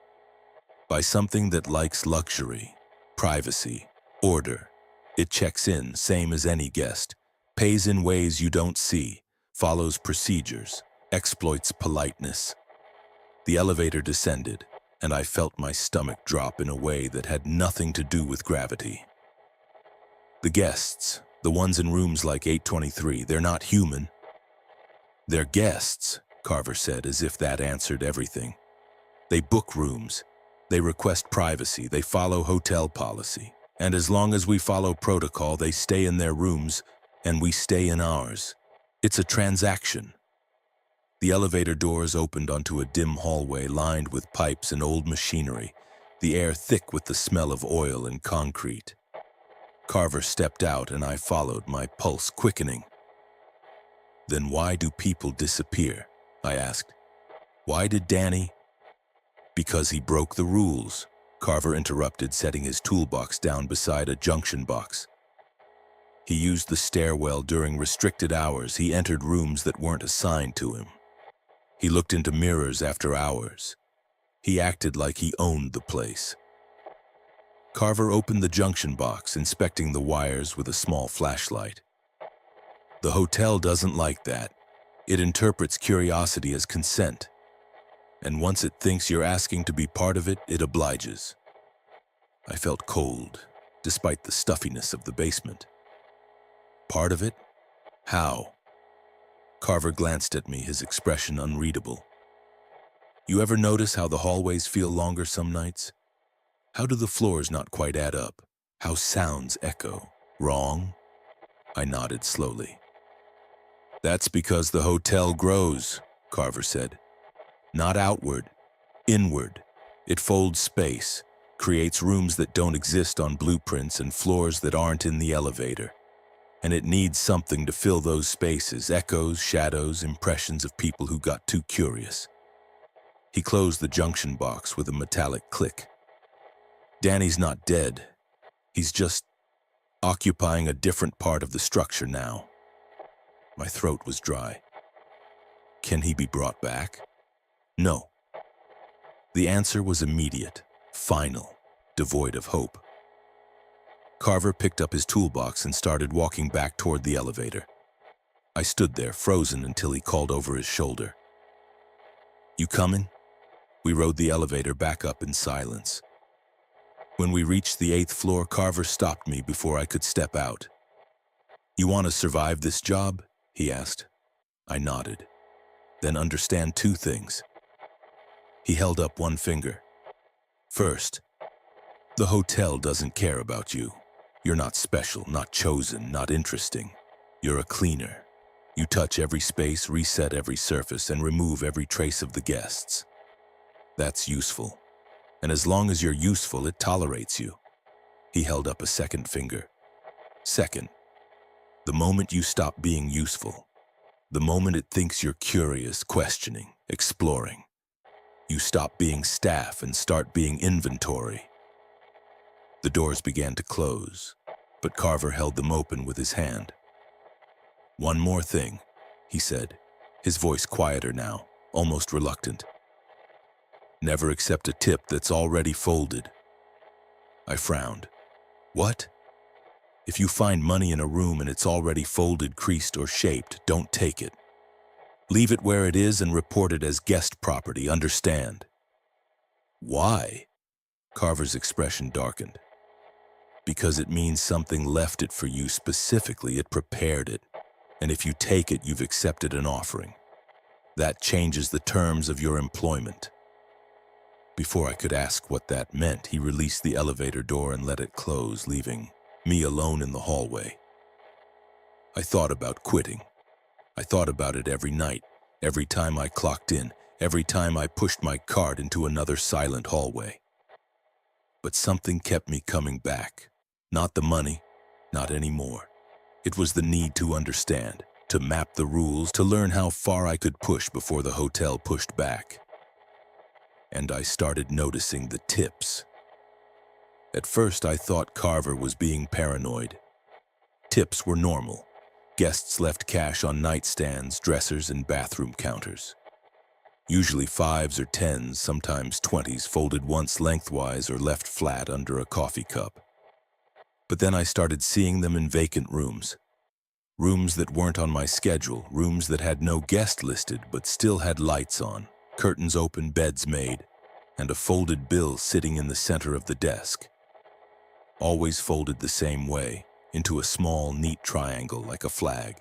Speaker 1: "By something that likes luxury, privacy, order. It checks in, same as any guest, pays in ways you don't see, follows procedures, exploits politeness." The elevator descended, and I felt my stomach drop in a way that had nothing to do with gravity. "The guests, the ones in rooms like 823, they're not human." "They're guests," Carver said, as if that answered everything. "They book rooms. They request privacy. They follow hotel policy. And as long as we follow protocol, they stay in their rooms, and we stay in ours. It's a transaction." The elevator doors opened onto a dim hallway lined with pipes and old machinery, the air thick with the smell of oil and concrete. Carver stepped out and I followed, my pulse quickening. "Then why do people disappear?" I asked. "Why did Danny—" "Because he broke the rules," Carver interrupted, setting his toolbox down beside a junction box. "He used the stairwell during restricted hours. He entered rooms that weren't assigned to him. He looked into mirrors after hours. He acted like he owned the place." Carver opened the junction box, inspecting the wires with a small flashlight. "The hotel doesn't like that. It interprets curiosity as consent. And once it thinks you're asking to be part of it, it obliges." I felt cold, despite the stuffiness of the basement. "Part of it? How?" Carver glanced at me, his expression unreadable. "You ever notice how the hallways feel longer some nights? How do the floors not quite add up? How sounds echo? Wrong?" I nodded slowly. "That's because the hotel grows," Carver said. "Not outward, inward. It folds space, creates rooms that don't exist on blueprints and floors that aren't in the elevator. And it needs something to fill those spaces, echoes, shadows, impressions of people who got too curious." He closed the junction box with a metallic click. "Danny's not dead. He's just occupying a different part of the structure now." My throat was dry. "Can he be brought back?" "No." The answer was immediate, final. devoid of hope. Carver picked up his toolbox and started walking back toward the elevator. I stood there, frozen, until he called over his shoulder. "You coming?" We rode the elevator back up in silence. When we reached the 8th floor, Carver stopped me before I could step out. "You want to survive this job?" he asked. I nodded. "Then understand 2 things. He held up one finger. "First, the hotel doesn't care about you. You're not special, not chosen, not interesting. You're a cleaner. You touch every space, reset every surface, and remove every trace of the guests. That's useful. And as long as you're useful, it tolerates you." He held up a second finger. "Second, the moment you stop being useful, the moment it thinks you're curious, questioning, exploring, you stop being staff and start being inventory." The doors began to close, but Carver held them open with his hand. "One more thing," he said, his voice quieter now, almost reluctant. "Never accept a tip that's already folded." I frowned. "What?" "If you find money in a room and it's already folded, creased, or shaped, don't take it. Leave it where it is and report it as guest property, understand?" "Why?" Carver's expression darkened. "Because it means something left it for you specifically. It prepared it. And if you take it, you've accepted an offering. That changes the terms of your employment." Before I could ask what that meant, he released the elevator door and let it close, leaving me alone in the hallway. I thought about quitting. I thought about it every night, every time I clocked in, every time I pushed my cart into another silent hallway. But something kept me coming back. Not the money, not anymore. It was the need to understand, to map the rules, to learn how far I could push before the hotel pushed back. And I started noticing the tips. At first, I thought Carver was being paranoid. Tips were normal. Guests left cash on nightstands, dressers, and bathroom counters. Usually 5s or 10s, sometimes 20s, folded once lengthwise or left flat under a coffee cup. But then I started seeing them in vacant rooms. Rooms that weren't on my schedule, rooms that had no guest listed but still had lights on, curtains open, beds made, and a folded bill sitting in the center of the desk. Always folded the same way, into a small, neat triangle like a flag.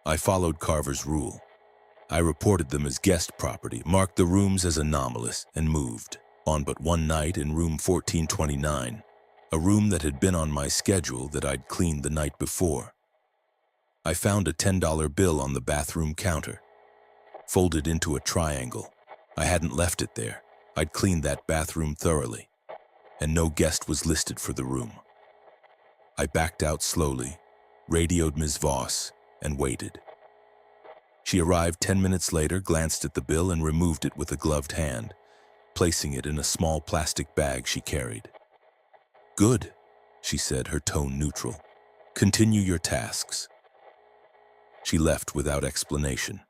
Speaker 1: I followed Carver's rule. I reported them as guest property, marked the rooms as anomalous, and moved on. But one night in room 1429, a room that had been on my schedule that I'd cleaned the night before, I found a $10 bill on the bathroom counter, folded into a triangle. I hadn't left it there. I'd cleaned that bathroom thoroughly, and no guest was listed for the room. I backed out slowly, radioed Ms. Voss, and waited. She arrived 10 minutes later, glanced at the bill, and removed it with a gloved hand, placing it in a small plastic bag she carried. "Good," she said, her tone neutral. "Continue your tasks." She left without explanation.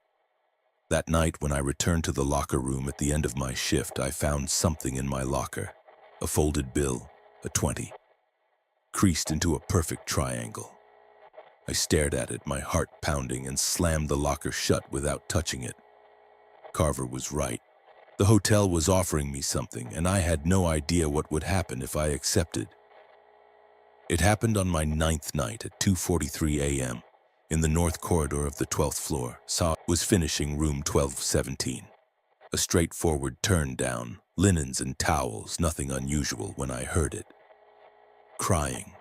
Speaker 1: That night, when I returned to the locker room at the end of my shift, I found something in my locker. A folded bill, a 20, creased into a perfect triangle. I stared at it, my heart pounding, and slammed the locker shut without touching it. Carver was right. The hotel was offering me something, and I had no idea what would happen if I accepted. It happened on my 9th night at 2:43 a.m. in the north corridor of the 12th floor. Was finishing room 1217. A straightforward turn down, linens and towels, nothing unusual, when I heard it. Crying.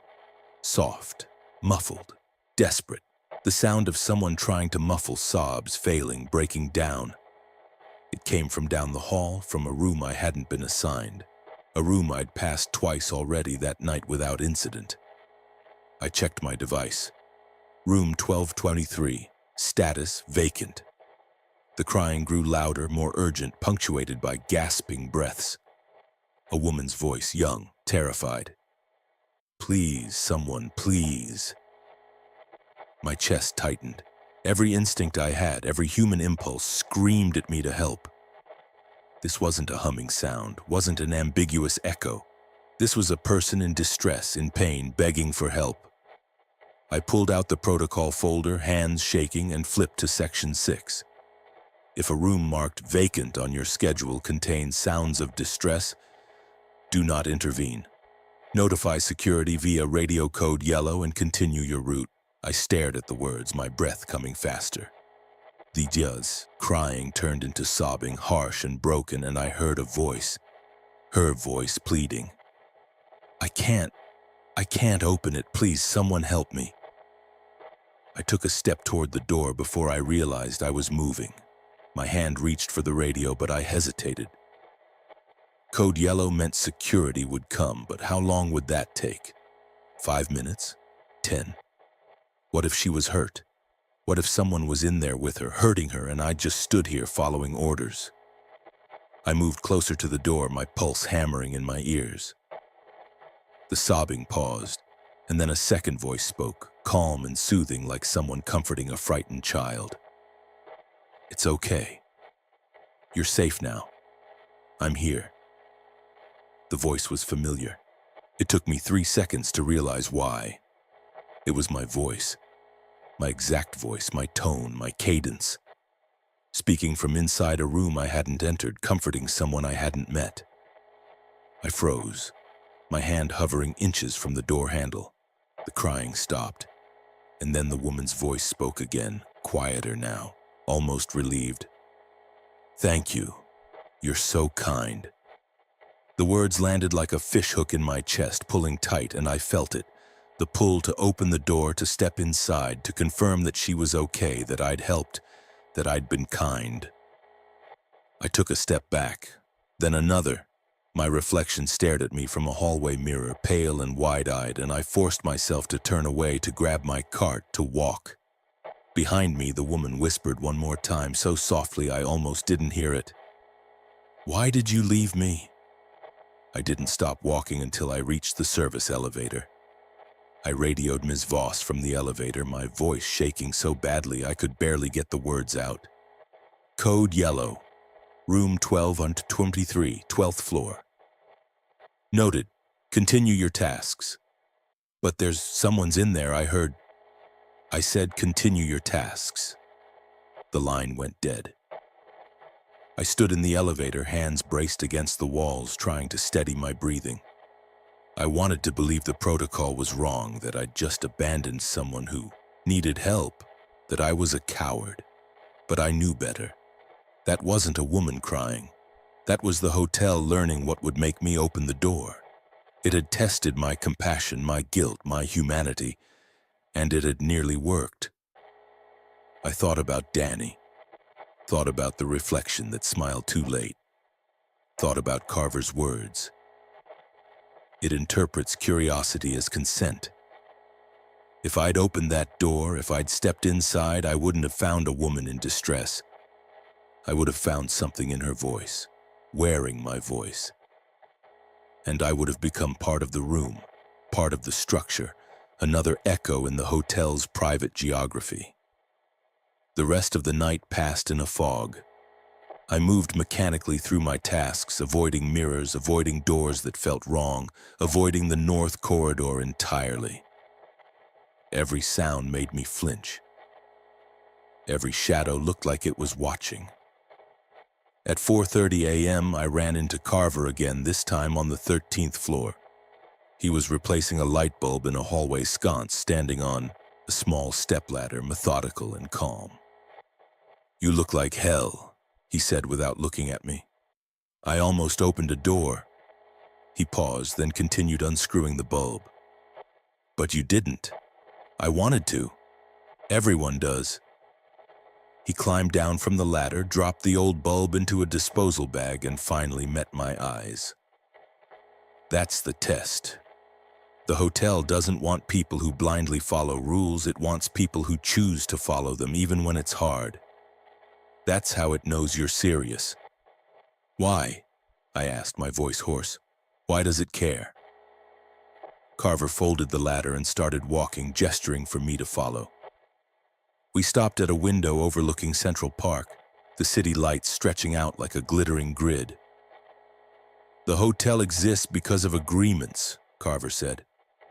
Speaker 1: Soft, muffled, desperate. The sound of someone trying to muffle sobs, failing, breaking down. It came from down the hall, from a room I hadn't been assigned. A room I'd passed twice already that night without incident. I checked my device. Room 1223, status vacant. The crying grew louder, more urgent, punctuated by gasping breaths. A woman's voice, young, terrified. "Please, someone, please." My chest tightened. Every instinct I had, every human impulse screamed at me to help. This wasn't a humming sound, wasn't an ambiguous echo. This was a person in distress, in pain, begging for help. I pulled out the protocol folder, hands shaking, and flipped to section 6. If a room marked vacant on your schedule contains sounds of distress, do not intervene. Notify security via radio code yellow and continue your route. I stared at the words, my breath coming faster. The jazz, crying, turned into sobbing, harsh and broken, and I heard a voice. Her voice pleading. I can't open it. Please, someone help me. I took a step toward the door before I realized I was moving. My hand reached for the radio, but I hesitated. Code yellow meant security would come, but how long would that take? 5 minutes? 10? What if she was hurt? What if someone was in there with her, hurting her, and I just stood here following orders? I moved closer to the door, my pulse hammering in my ears. The sobbing paused, and then a second voice spoke, calm and soothing like someone comforting a frightened child. It's okay. You're safe now. I'm here. The voice was familiar. It took me 3 seconds to realize why. It was my voice. My exact voice, my tone, my cadence. Speaking from inside a room I hadn't entered, comforting someone I hadn't met. I froze, my hand hovering inches from the door handle. The crying stopped, and then the woman's voice spoke again, quieter now, almost relieved. Thank you. You're so kind. The words landed like a fishhook in my chest, pulling tight, and I felt it. The pull to open the door, to step inside, to confirm that she was okay, that I'd helped, that I'd been kind. I took a step back, then another. My reflection stared at me from a hallway mirror, pale and wide-eyed, and I forced myself to turn away, to grab my cart, to walk. Behind me, the woman whispered one more time, so softly I almost didn't hear it. Why did you leave me? I didn't stop walking until I reached the service elevator. I radioed Ms. Voss from the elevator, my voice shaking so badly I could barely get the words out. Code yellow. Room 1223, 12th floor. Noted. Continue your tasks. But there's someone's in there, I heard. I said continue your tasks. The line went dead. I stood in the elevator, hands braced against the walls, trying to steady my breathing. I wanted to believe the protocol was wrong, that I'd just abandoned someone who needed help, that I was a coward. But I knew better. That wasn't a woman crying. That was the hotel learning what would make me open the door. It had tested my compassion, my guilt, my humanity, and it had nearly worked. I thought about Danny. Thought about the reflection that smiled too late. Thought about Carver's words. It interprets curiosity as consent. If I'd opened that door, if I'd stepped inside, I wouldn't have found a woman in distress. I would have found something in her voice, wearing my voice. And I would have become part of the room, part of the structure, another echo in the hotel's private geography. The rest of the night passed in a fog. I moved mechanically through my tasks, avoiding mirrors, avoiding doors that felt wrong, avoiding the north corridor entirely. Every sound made me flinch. Every shadow looked like it was watching. At 4:30 a.m., I ran into Carver again, this time on the 13th floor. He was replacing a light bulb in a hallway sconce, standing on a small stepladder, methodical and calm. "You look like hell," he said without looking at me. "I almost opened a door." He paused, then continued unscrewing the bulb. "But you didn't." "I wanted to. Everyone does." He climbed down from the ladder, dropped the old bulb into a disposal bag, and finally met my eyes. That's the test. The hotel doesn't want people who blindly follow rules. It wants people who choose to follow them, even when it's hard. That's how it knows you're serious. "Why?" I asked, my voice hoarse. "Why does it care?" Carver folded the ladder and started walking, gesturing for me to follow. We stopped at a window overlooking Central Park. the city lights stretching out like a glittering grid. "The hotel exists because of agreements," Carver said.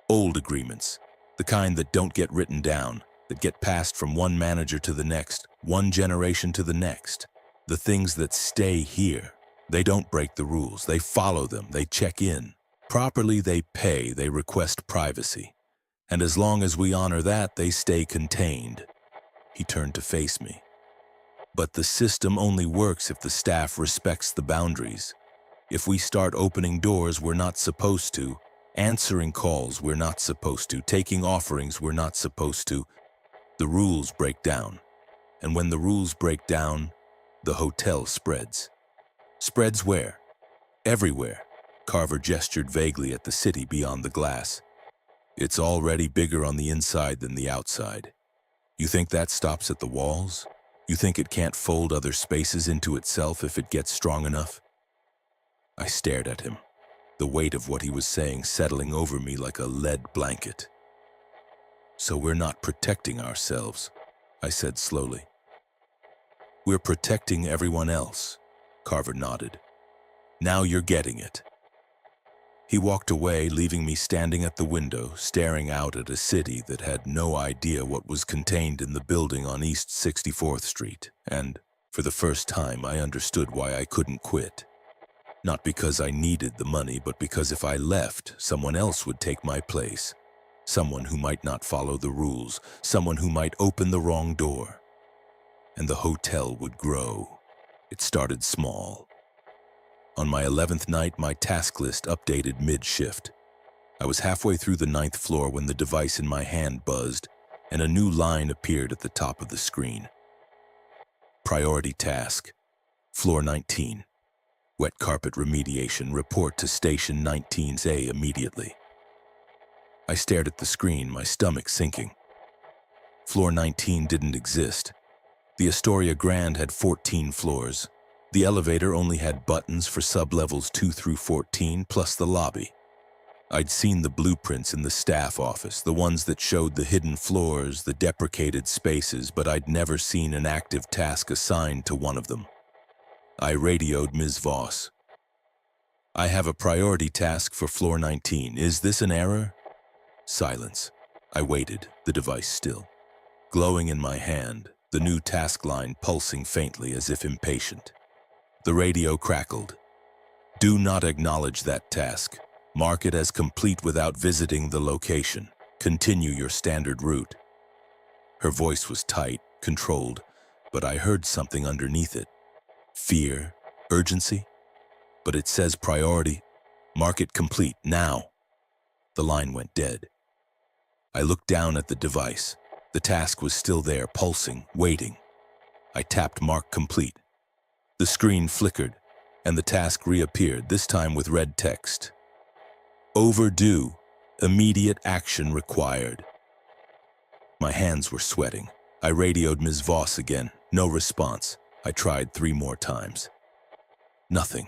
Speaker 1: "Old agreements, the kind that don't get written down, that get passed from one manager to the next, one generation to the next. The things that stay here. They don't break the rules, they follow them, they check in. Properly they pay, they request privacy. And as long as we honor that, they stay contained." He turned to face me. "But the system only works if the staff respects the boundaries. If we start opening doors we're not supposed to, answering calls we're not supposed to, taking offerings we're not supposed to, the rules break down. And when the rules break down, the hotel spreads." "Spreads where?" "Everywhere." Carver gestured vaguely at the city beyond the glass. "It's already bigger on the inside than the outside. You think that stops at the walls? You think it can't fold other spaces into itself if it gets strong enough?" I stared at him, the weight of what he was saying settling over me like a lead blanket. "So we're not protecting ourselves," I said slowly. "We're protecting everyone else." Carver nodded. "Now you're getting it." He walked away, leaving me standing at the window, staring out at a city that had no idea what was contained in the building on East 64th Street. And, for the first time, I understood why I couldn't quit. Not because I needed the money, but because if I left, someone else would take my place. Someone who might not follow the rules, someone who might open the wrong door. And the hotel would grow. It started small. On my 11th night, my task list updated mid-shift. I was halfway through the 9th floor when the device in my hand buzzed, and a new line appeared at the top of the screen. Priority task, floor 19. Wet carpet remediation, report to station 19's A immediately. I stared at the screen, my stomach sinking. Floor 19 didn't exist. The Astoria Grand had 14 floors. The elevator only had buttons for sub-levels 2 through 14, plus the lobby. I'd seen the blueprints in the staff office, the ones that showed the hidden floors, the deprecated spaces, but I'd never seen an active task assigned to one of them. I radioed Ms. Voss. "I have a priority task for floor 19. Is this an error?" Silence. I waited, the device still. Glowing in my hand, the new task line pulsing faintly as if impatient. The radio crackled. "Do not acknowledge that task. Mark it as complete without visiting the location. Continue your standard route." Her voice was tight, controlled, but I heard something underneath it. Fear, urgency. "But it says priority. Mark it complete, now." The line went dead. I looked down at the device. The task was still there, pulsing, waiting. I tapped Mark complete. The screen flickered, and the task reappeared, this time with red text. "Overdue. Immediate action required." My hands were sweating. I radioed Ms. Voss again. No response. I tried 3 more times. Nothing.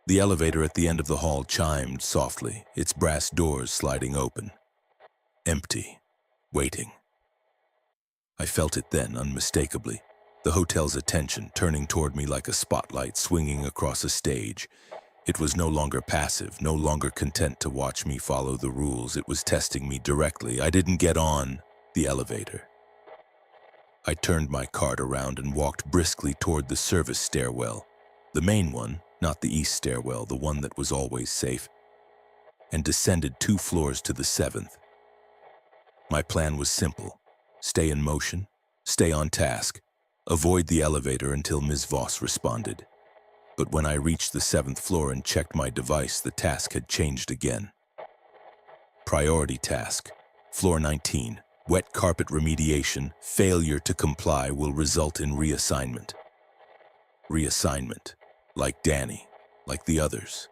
Speaker 1: The elevator at the end of the hall chimed softly, its brass doors sliding open. Empty. Waiting. I felt it then, unmistakably. The hotel's attention turning toward me like a spotlight swinging across a stage. It was no longer passive, no longer content to watch me follow the rules. It was testing me directly. I didn't get on the elevator. I turned my cart around and walked briskly toward the service stairwell. The main one, not the east stairwell, the one that was always safe, and descended 2 floors to the 7th. My plan was simple. Stay in motion, stay on task, avoid the elevator until Ms. Voss responded. But when I reached the 7th floor and checked my device, the task had changed again. Priority task, floor 19, wet carpet remediation. Failure to comply will result in reassignment. Reassignment, like Danny, like the others.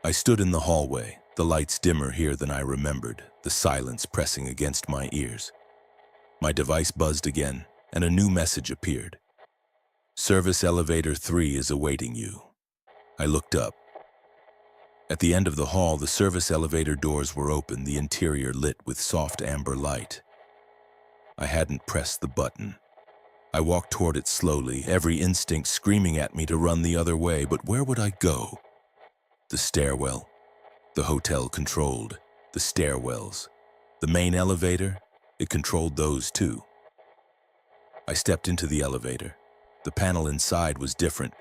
Speaker 1: I stood in the hallway, the lights dimmer here than I remembered, the silence pressing against my ears. My device buzzed again, and a new message appeared. "Service elevator 3 is awaiting you." I looked up. At the end of the hall, the service elevator doors were open, the interior lit with soft amber light. I hadn't pressed the button. I walked toward it slowly, every instinct screaming at me to run the other way, but where would I go? The stairwell. The hotel controlled the stairwells. The main elevator, it controlled those too. I stepped into the elevator. The panel inside was different.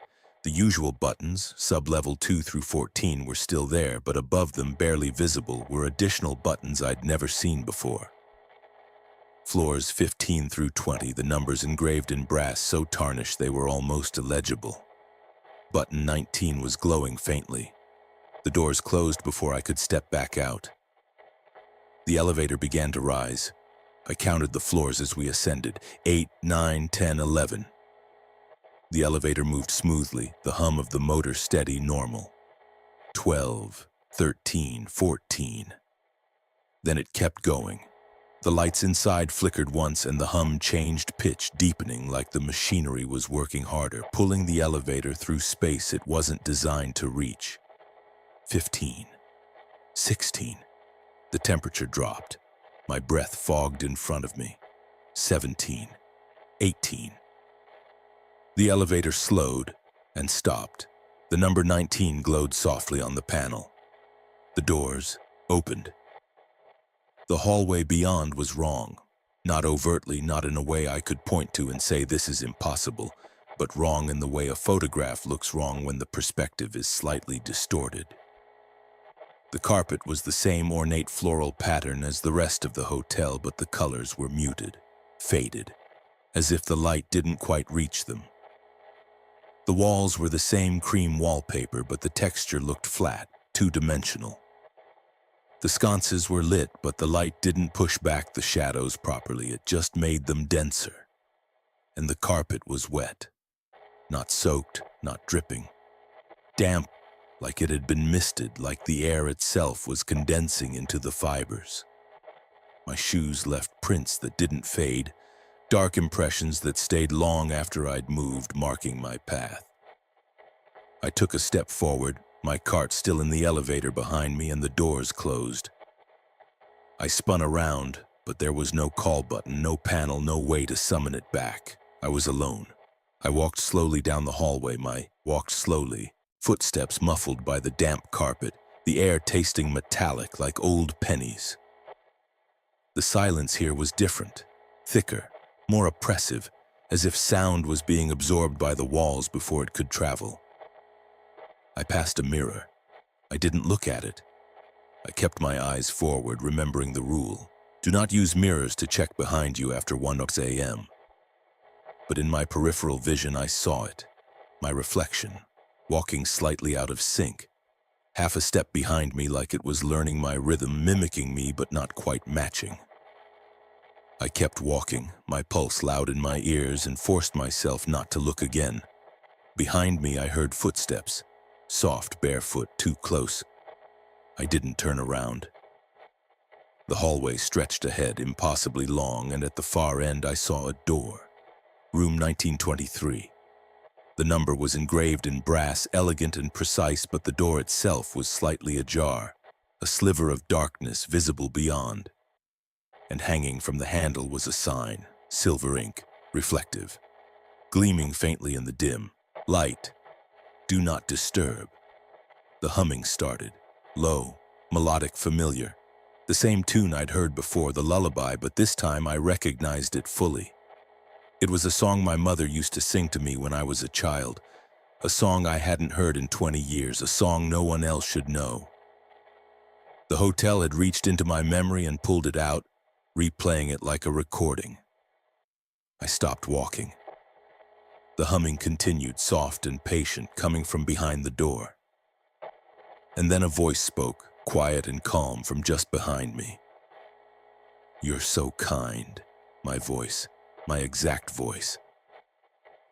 Speaker 1: The usual buttons, sub-level 2 through 14, were still there, but above them, barely visible, were additional buttons I'd never seen before. Floors 15 through 20, the numbers engraved in brass so tarnished they were almost illegible. Button 19 was glowing faintly. The doors closed before I could step back out. The elevator began to rise. I counted the floors as we ascended. 8, 9, 10, 11. The elevator moved smoothly, the hum of the motor steady, normal. 12, 13, 14. Then it kept going. The lights inside flickered once and the hum changed pitch, deepening like the machinery was working harder, pulling the elevator through space it wasn't designed to reach. 15, 16. The temperature dropped. My breath fogged in front of me. 17, 18. The elevator slowed and stopped. The number 19 glowed softly on the panel. The doors opened. The hallway beyond was wrong. Not overtly, not in a way I could point to and say this is impossible, but wrong in the way a photograph looks wrong when the perspective is slightly distorted. The carpet was the same ornate floral pattern as the rest of the hotel, but the colors were muted, faded, as if the light didn't quite reach them. The walls were the same cream wallpaper, but the texture looked flat, two-dimensional. The sconces were lit, but the light didn't push back the shadows properly, it just made them denser. And the carpet was wet. Not soaked, not dripping. Damp, like it had been misted, like the air itself was condensing into the fibers. My shoes left prints that didn't fade, dark impressions that stayed long after I'd moved, marking my path. I took a step forward, my cart still in the elevator behind me, and the doors closed. I spun around, but there was no call button, no panel, no way to summon it back. I was alone. I walked slowly down the hallway, walked slowly, footsteps muffled by the damp carpet, the air tasting metallic like old pennies. The silence here was different, thicker, more oppressive, as if sound was being absorbed by the walls before it could travel. I passed a mirror. I didn't look at it. I kept my eyes forward, remembering the rule. Do not use mirrors to check behind you after 1 a.m. But in my peripheral vision I saw it, my reflection, walking slightly out of sync, half a step behind me like it was learning my rhythm, mimicking me but not quite matching. I kept walking, my pulse loud in my ears, and forced myself not to look again. Behind me I heard footsteps, soft, barefoot, too close. I didn't turn around. The hallway stretched ahead, impossibly long, and at the far end I saw a door. Room 1923. The number was engraved in brass, elegant and precise, but the door itself was slightly ajar, a sliver of darkness visible beyond. And hanging from the handle was a sign, silver ink, reflective, gleaming faintly in the dim light. Do not disturb. The humming started, low, melodic, familiar. The same tune I'd heard before, the lullaby, but this time I recognized it fully. It was a song my mother used to sing to me when I was a child, a song I hadn't heard in 20 years, a song no one else should know. The hotel had reached into my memory and pulled it out, replaying it like a recording. I stopped walking. The humming continued, soft and patient, coming from behind the door. And then a voice spoke, quiet and calm, from just behind me. "You're so kind," my voice, my exact voice.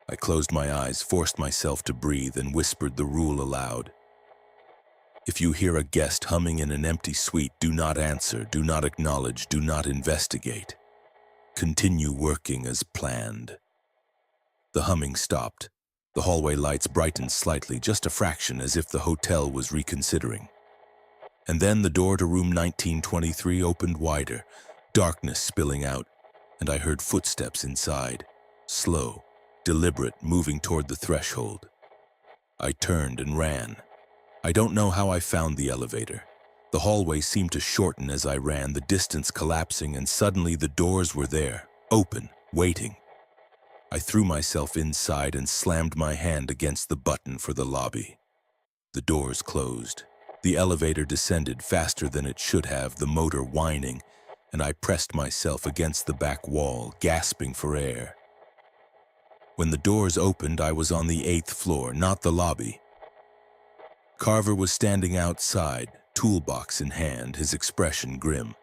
Speaker 1: I closed my eyes, forced myself to breathe, and whispered the rule aloud. If you hear a guest humming in an empty suite, do not answer, do not acknowledge, do not investigate. Continue working as planned. The humming stopped. The hallway lights brightened slightly, just a fraction, as if the hotel was reconsidering. And then the door to room 1923 opened wider, darkness spilling out, and I heard footsteps inside. slow, deliberate, moving toward the threshold. I turned and ran. I don't know how I found the elevator. The hallway seemed to shorten as I ran, the distance collapsing, and suddenly the doors were there, open, waiting. I threw myself inside and slammed my hand against the button for the lobby. The doors closed. The elevator descended faster than it should have, the motor whining, and I pressed myself against the back wall, gasping for air. When the doors opened, I was on the 8th floor, not the lobby. Carver was standing outside, toolbox in hand, his expression grim.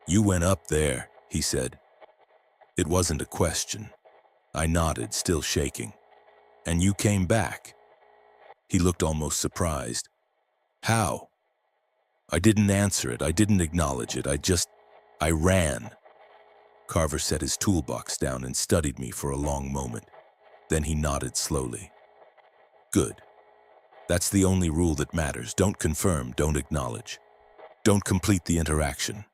Speaker 1: "You went up there," he said. It wasn't a question. I nodded, still shaking. "And you came back?" He looked almost surprised. "How?" I didn't answer it. I didn't acknowledge it. I ran. Carver set his toolbox down and studied me for a long moment. Then he nodded slowly. "Good. That's the only rule that matters. Don't confirm, don't acknowledge. Don't complete the interaction."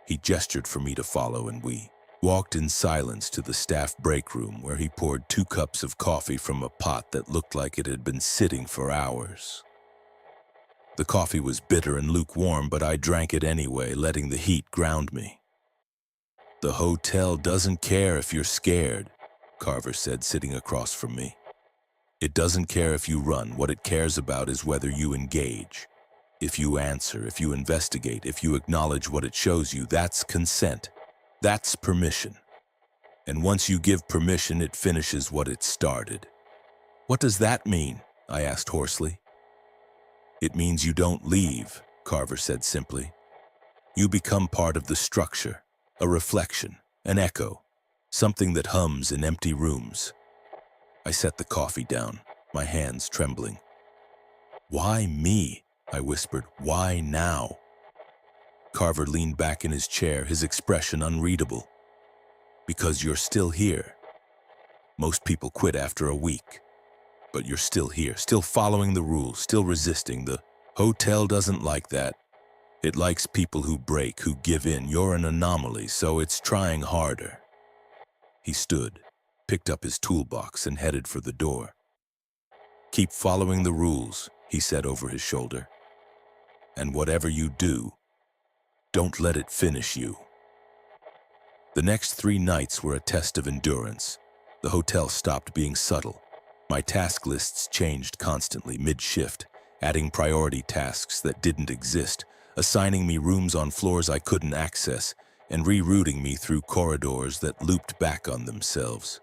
Speaker 1: He gestured for me to follow, and we walked in silence to the staff break room, where he poured 2 cups of coffee from a pot that looked like it had been sitting for hours. The coffee was bitter and lukewarm, but I drank it anyway, letting the heat ground me. "The hotel doesn't care if you're scared," Carver said, sitting across from me. "It doesn't care if you run. What it cares about is whether you engage. If you answer, if you investigate, if you acknowledge what it shows you, that's consent. That's permission. And once you give permission, it finishes what it started." "What does that mean?" I asked hoarsely. "It means you don't leave," Carver said simply. "You become part of the structure, a reflection, an echo, something that hums in empty rooms." I set the coffee down, my hands trembling. "Why me?" I whispered. "Why now?" Carver leaned back in his chair, his expression unreadable. "Because you're still here. Most people quit after a week. But you're still here, still following the rules, still resisting. The hotel doesn't like that. It likes people who break, who give in. You're an anomaly, so it's trying harder." He stood, picked up his toolbox, and headed for the door. "Keep following the rules," he said over his shoulder. "And whatever you do, don't let it finish you." The next 3 nights were a test of endurance. The hotel stopped being subtle. My task lists changed constantly, mid-shift, adding priority tasks that didn't exist, assigning me rooms on floors I couldn't access, and rerouting me through corridors that looped back on themselves.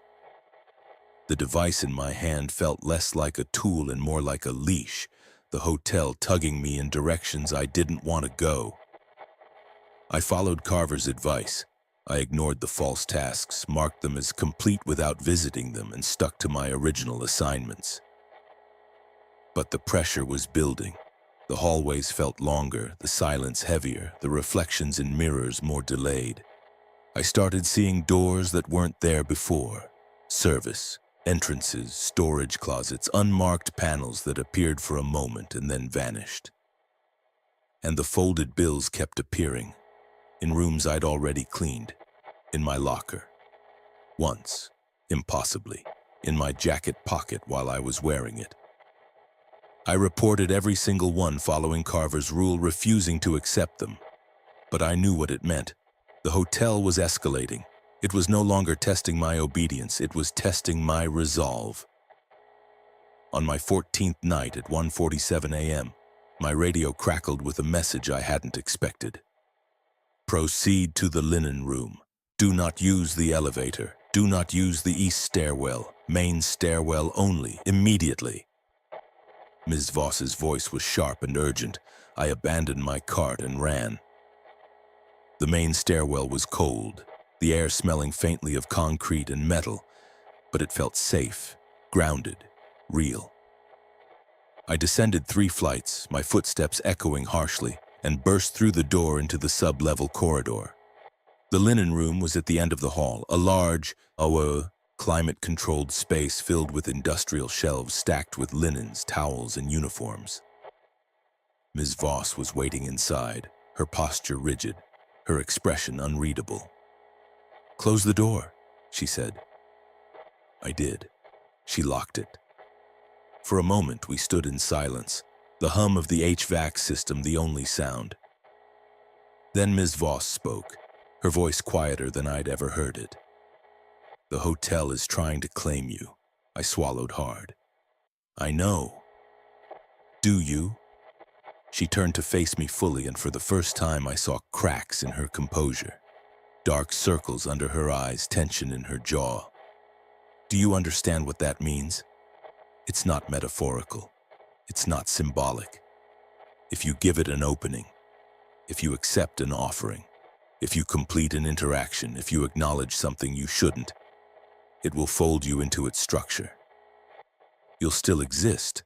Speaker 1: The device in my hand felt less like a tool and more like a leash, the hotel tugging me in directions I didn't want to go. I followed Carver's advice. I ignored the false tasks, marked them as complete without visiting them, and stuck to my original assignments. But the pressure was building. The hallways felt longer, the silence heavier, the reflections in mirrors more delayed. I started seeing doors that weren't there before. Service, entrances, storage closets, unmarked panels that appeared for a moment and then vanished. And the folded bills kept appearing. In rooms I'd already cleaned, in my locker. Once, impossibly, in my jacket pocket while I was wearing it. I reported every single one, following Carver's rule, refusing to accept them. But I knew what it meant. The hotel was escalating. It was no longer testing my obedience, it was testing my resolve. On my 14th night at 1:47 a.m., my radio crackled with a message I hadn't expected. "Proceed to the linen room. Do not use the elevator. Do not use the east stairwell. Main stairwell only, immediately." Ms. Voss's voice was sharp and urgent. I abandoned my cart and ran. The main stairwell was cold, the air smelling faintly of concrete and metal, but it felt safe, grounded, real. I descended 3 flights, my footsteps echoing harshly, and burst through the door into the sub-level corridor. The linen room was at the end of the hall, a large, climate-controlled space filled with industrial shelves stacked with linens, towels, and uniforms. Ms. Voss was waiting inside, her posture rigid, her expression unreadable. "Close the door," she said. I did. She locked it. For a moment, we stood in silence, the hum of the HVAC system the only sound. Then Ms. Voss spoke, her voice quieter than I'd ever heard it. "The hotel is trying to claim you." I swallowed hard. "I know." "Do you?" She turned to face me fully, and for the first time I saw cracks in her composure. Dark circles under her eyes, tension in her jaw. "Do you understand what that means? It's not metaphorical. It's not symbolic. If you give it an opening, if you accept an offering, if you complete an interaction, if you acknowledge something you shouldn't, it will fold you into its structure. You'll still exist,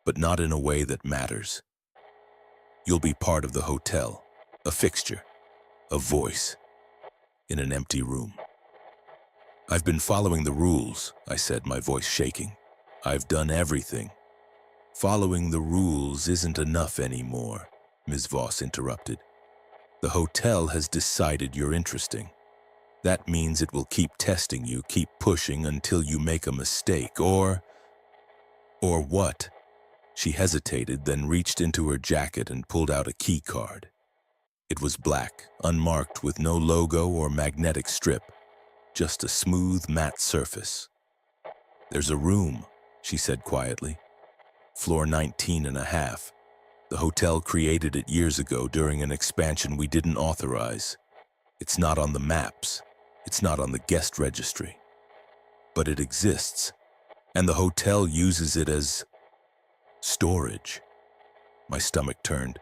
Speaker 1: but not in a way that matters. You'll be part of the hotel, a fixture, a voice, in an empty room." "I've been following the rules," I said, my voice shaking. "I've done everything." "Following the rules isn't enough anymore," Ms. Voss interrupted. "The hotel has decided you're interesting. That means it will keep testing you, keep pushing until you make a mistake, or what?" She hesitated, then reached into her jacket and pulled out a key card. It was black, unmarked, with no logo or magnetic strip, just a smooth, matte surface. "There's a room," she said quietly. "Floor 19 and a half. The hotel created it years ago during an expansion we didn't authorize. It's not on the maps. It's not on the guest registry. But it exists, and the hotel uses it as storage." My stomach turned.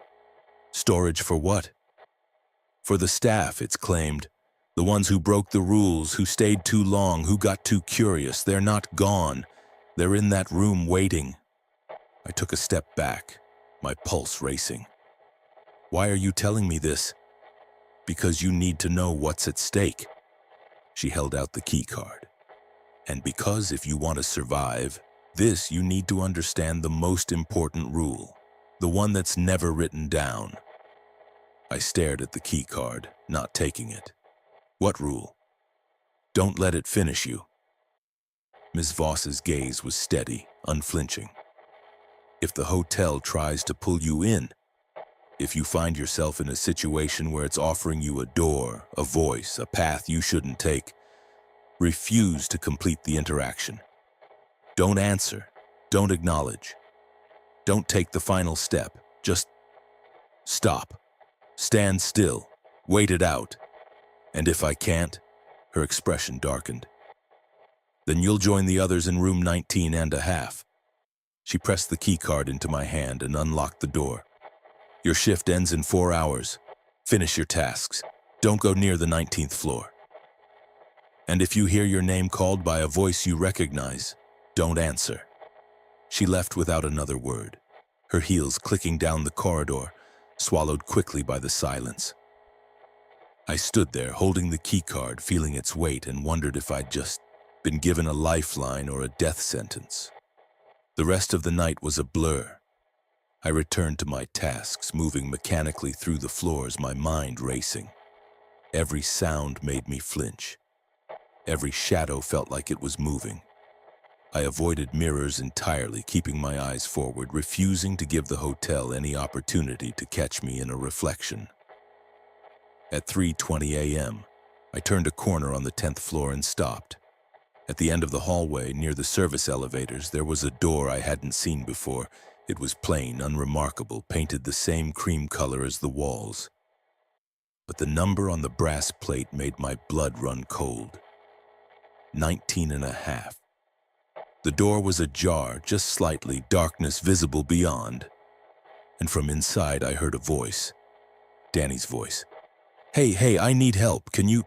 Speaker 1: "Storage for what?" "For the staff," it's claimed. "The ones who broke the rules, who stayed too long, who got too curious. They're not gone. They're in that room waiting." I took a step back, my pulse racing. "Why are you telling me this?" "Because you need to know what's at stake." She held out the key card. "And because if you want to survive this, you need to understand the most important rule, the one that's never written down." I stared at the key card, not taking it. "What rule?" "Don't let it finish you." Ms. Voss's gaze was steady, unflinching. "If the hotel tries to pull you in, if you find yourself in a situation where it's offering you a door, a voice, a path you shouldn't take, refuse to complete the interaction. Don't answer. Don't acknowledge. Don't take the final step. Just stop. Stand still. Wait it out. And if I can't," her expression darkened, "then you'll join the others in room 19 and a half." She pressed the key card into my hand and unlocked the door. "Your shift ends in 4 hours. Finish your tasks. Don't go near the 19th floor. And if you hear your name called by a voice you recognize, don't answer." She left without another word, her heels clicking down the corridor, swallowed quickly by the silence. I stood there, holding the key card, feeling its weight, and wondered if I'd just been given a lifeline or a death sentence. The rest of the night was a blur. I returned to my tasks, moving mechanically through the floors, my mind racing. Every sound made me flinch. Every shadow felt like it was moving. I avoided mirrors entirely, keeping my eyes forward, refusing to give the hotel any opportunity to catch me in a reflection. At 3:20 a.m., I turned a corner on the 10th floor and stopped. At the end of the hallway, near the service elevators, there was a door I hadn't seen before. It was plain, unremarkable, painted the same cream color as the walls. But the number on the brass plate made my blood run cold. 19 and a half. The door was ajar, just slightly, darkness visible beyond. And from inside I heard a voice. Danny's voice. Hey, I need help. Can you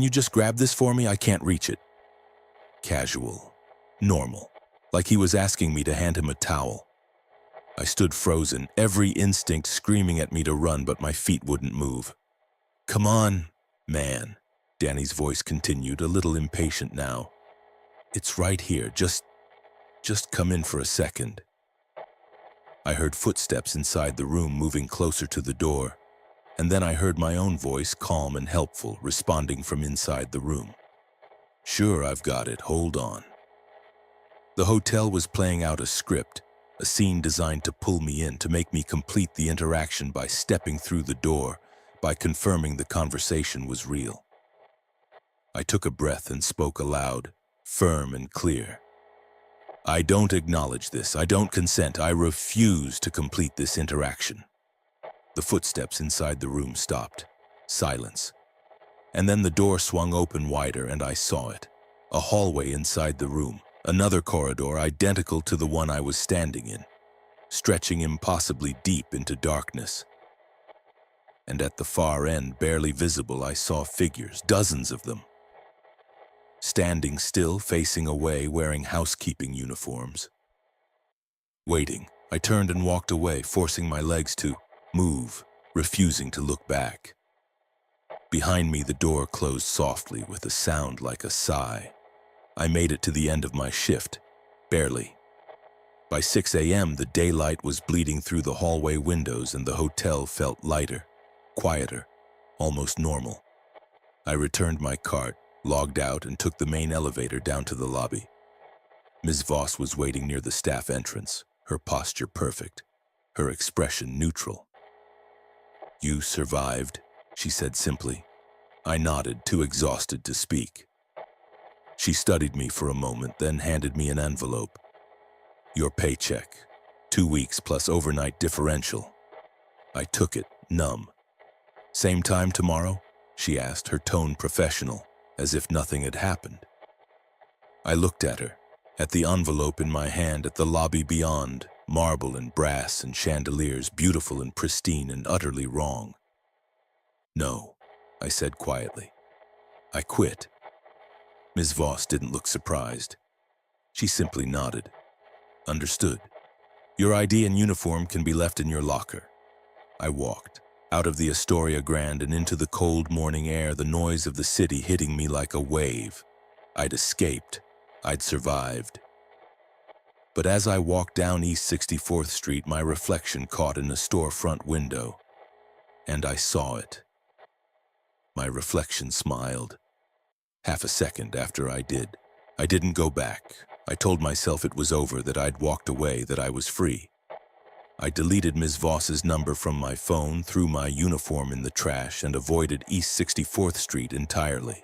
Speaker 1: just grab this for me? I can't reach it." Casual. Normal. Like he was asking me to hand him a towel. I stood frozen, every instinct screaming at me to run, but my feet wouldn't move. "Come on, man," Danny's voice continued, a little impatient now. "It's right here. Just come in for a second." I heard footsteps inside the room, moving closer to the door, and then I heard my own voice, calm and helpful, responding from inside the room. Sure, I've got it. Hold on. The hotel was playing out a script, a scene designed to pull me in, to make me complete the interaction by stepping through the door, by confirming the conversation was real. I took a breath and spoke aloud, firm and clear. I don't acknowledge this. I don't consent. I refuse to complete this interaction. The footsteps inside the room stopped. Silence. And then the door swung open wider and I saw it. A hallway inside the room. Another corridor identical to the one I was standing in, stretching impossibly deep into darkness. And at the far end, barely visible, I saw figures, dozens of them. Standing still, facing away, wearing housekeeping uniforms. Waiting, I turned and walked away, forcing my legs to move, refusing to look back. Behind me, the door closed softly with a sound like a sigh. I made it to the end of my shift, barely. By 6 a.m., the daylight was bleeding through the hallway windows and the hotel felt lighter, quieter, almost normal. I returned my cart, logged out, and took the main elevator down to the lobby. Ms. Voss was waiting near the staff entrance, her posture perfect, her expression neutral. "You survived," she said simply. I nodded, too exhausted to speak. She studied me for a moment, then handed me an envelope. "Your paycheck, 2 weeks plus overnight differential." I took it, numb. "Same time tomorrow?" she asked, her tone professional, as if nothing had happened. I looked at her, at the envelope in my hand, at the lobby beyond, marble and brass and chandeliers, beautiful and pristine and utterly wrong. "No," I said quietly. "I quit." Ms. Voss didn't look surprised. She simply nodded. "Understood. Your ID and uniform can be left in your locker." I walked, out of the Astoria Grand and into the cold morning air, the noise of the city hitting me like a wave. I'd escaped. I'd survived. But as I walked down East 64th Street, my reflection caught in a storefront window, and I saw it. My reflection smiled. Half a second after I did. I didn't go back. I told myself it was over, that I'd walked away, that I was free. I deleted Ms. Voss's number from my phone, threw my uniform in the trash, and avoided East 64th Street entirely.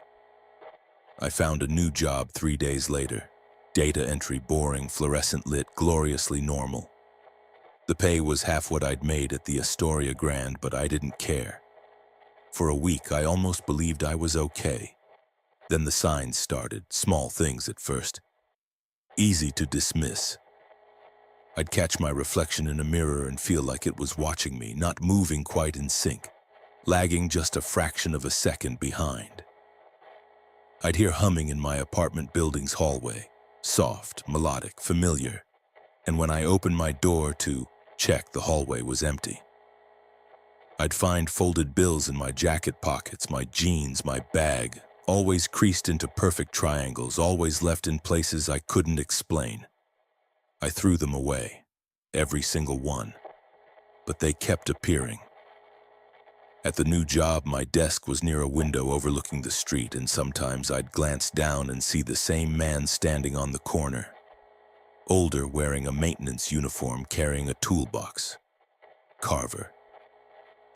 Speaker 1: I found a new job 3 days later. Data entry, boring, fluorescent lit, gloriously normal. The pay was half what I'd made at the Astoria Grand, but I didn't care. For a week, I almost believed I was okay. Then the signs started, small things at first. Easy to dismiss. I'd catch my reflection in a mirror and feel like it was watching me, not moving quite in sync, lagging just a fraction of a second behind. I'd hear humming in my apartment building's hallway, soft, melodic, familiar, and when I opened my door to check, the hallway was empty. I'd find folded bills in my jacket pockets, my jeans, my bag, always creased into perfect triangles, always left in places I couldn't explain. I threw them away, every single one, but they kept appearing. At the new job, my desk was near a window overlooking the street, and sometimes I'd glance down and see the same man standing on the corner, older, wearing a maintenance uniform, carrying a toolbox. Carver.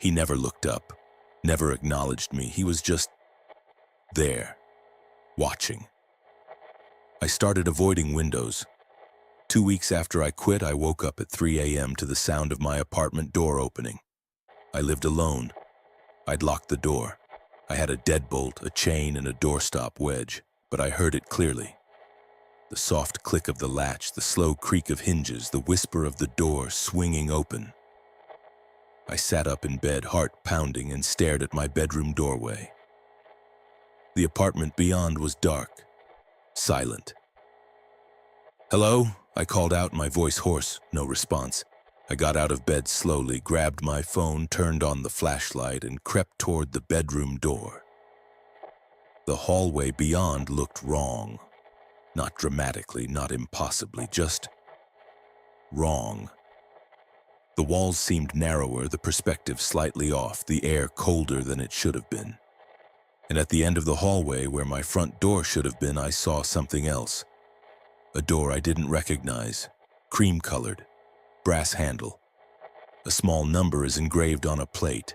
Speaker 1: He never looked up, never acknowledged me. He was just there, watching. I started avoiding windows. 2 weeks after I quit, I woke up at 3 a.m. to the sound of my apartment door opening. I lived alone. I'd locked the door. I had a deadbolt, a chain, and a doorstop wedge, but I heard it clearly. The soft click of the latch, the slow creak of hinges, the whisper of the door swinging open. I sat up in bed, heart pounding, and stared at my bedroom doorway. The apartment beyond was dark, silent. "Hello?" I called out, my voice hoarse. No response. I got out of bed slowly, grabbed my phone, turned on the flashlight, and crept toward the bedroom door. The hallway beyond looked wrong. Not dramatically, not impossibly, just wrong. The walls seemed narrower, the perspective slightly off, the air colder than it should have been. And at the end of the hallway where my front door should have been, I saw something else. A door I didn't recognize, cream-colored, brass handle. A small number is engraved on a plate.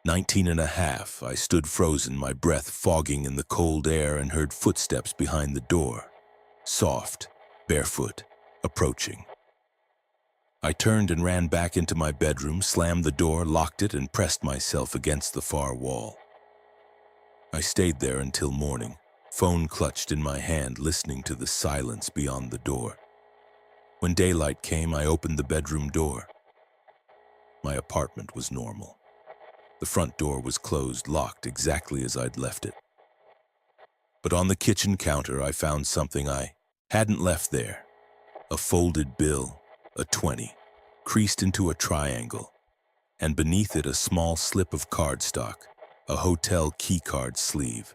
Speaker 1: 19 and a half. I stood frozen, my breath fogging in the cold air, and heard footsteps behind the door. Soft, barefoot, approaching. I turned and ran back into my bedroom, slammed the door, locked it, and pressed myself against the far wall. I stayed there until morning, phone clutched in my hand, listening to the silence beyond the door. When daylight came, I opened the bedroom door. My apartment was normal. The front door was closed, locked exactly as I'd left it. But on the kitchen counter, I found something I hadn't left there. A folded bill, a 20, creased into a triangle, and beneath it a small slip of cardstock, a hotel keycard sleeve.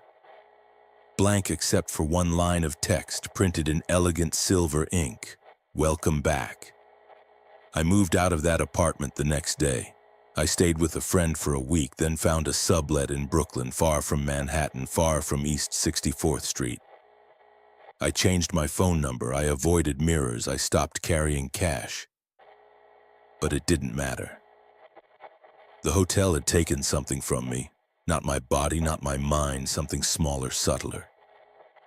Speaker 1: Blank except for one line of text printed in elegant silver ink, "Welcome back." I moved out of that apartment the next day. I stayed with a friend for a week, then found a sublet in Brooklyn, far from Manhattan, far from East 64th Street. I changed my phone number, I avoided mirrors, I stopped carrying cash. But it didn't matter. The hotel had taken something from me. Not my body, not my mind, something smaller, subtler.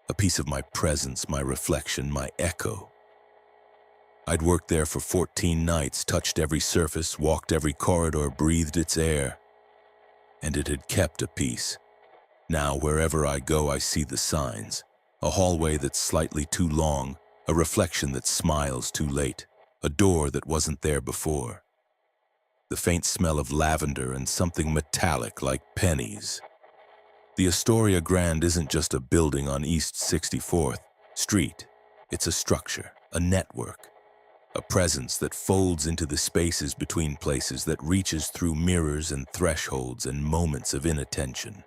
Speaker 1: A piece of my presence, my reflection, my echo. I'd worked there for 14 nights, touched every surface, walked every corridor, breathed its air. And it had kept a piece. Now, wherever I go, I see the signs. A hallway that's slightly too long, a reflection that smiles too late, a door that wasn't there before. The faint smell of lavender and something metallic like pennies. The Astoria Grand isn't just a building on East 64th Street. It's a structure, a network. A presence that folds into the spaces between places, that reaches through mirrors and thresholds and moments of inattention.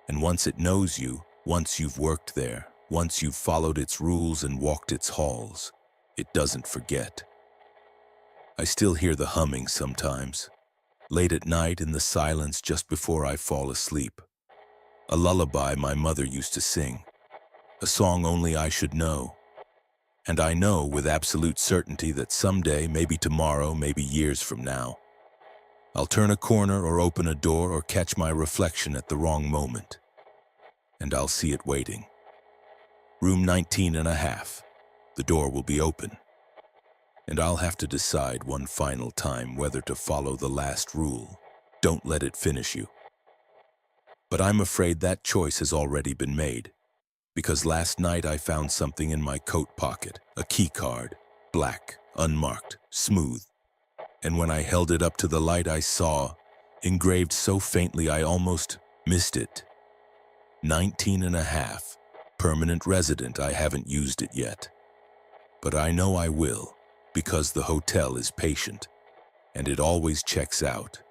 Speaker 1: And once it knows you, once you've worked there, once you've followed its rules and walked its halls, it doesn't forget. I still hear the humming sometimes, late at night in the silence just before I fall asleep. A lullaby my mother used to sing, a song only I should know. And I know with absolute certainty that someday, maybe tomorrow, maybe years from now, I'll turn a corner or open a door or catch my reflection at the wrong moment. And I'll see it waiting. Room 19 and a half. The door will be open. And I'll have to decide one final time whether to follow the last rule. Don't let it finish you. But I'm afraid that choice has already been made. Because last night I found something in my coat pocket, a key card, black, unmarked, smooth. And when I held it up to the light, I saw, engraved so faintly I almost missed it. 19 and a half, permanent resident. I haven't used it yet. But I know I will, because the hotel is patient, and it always checks out.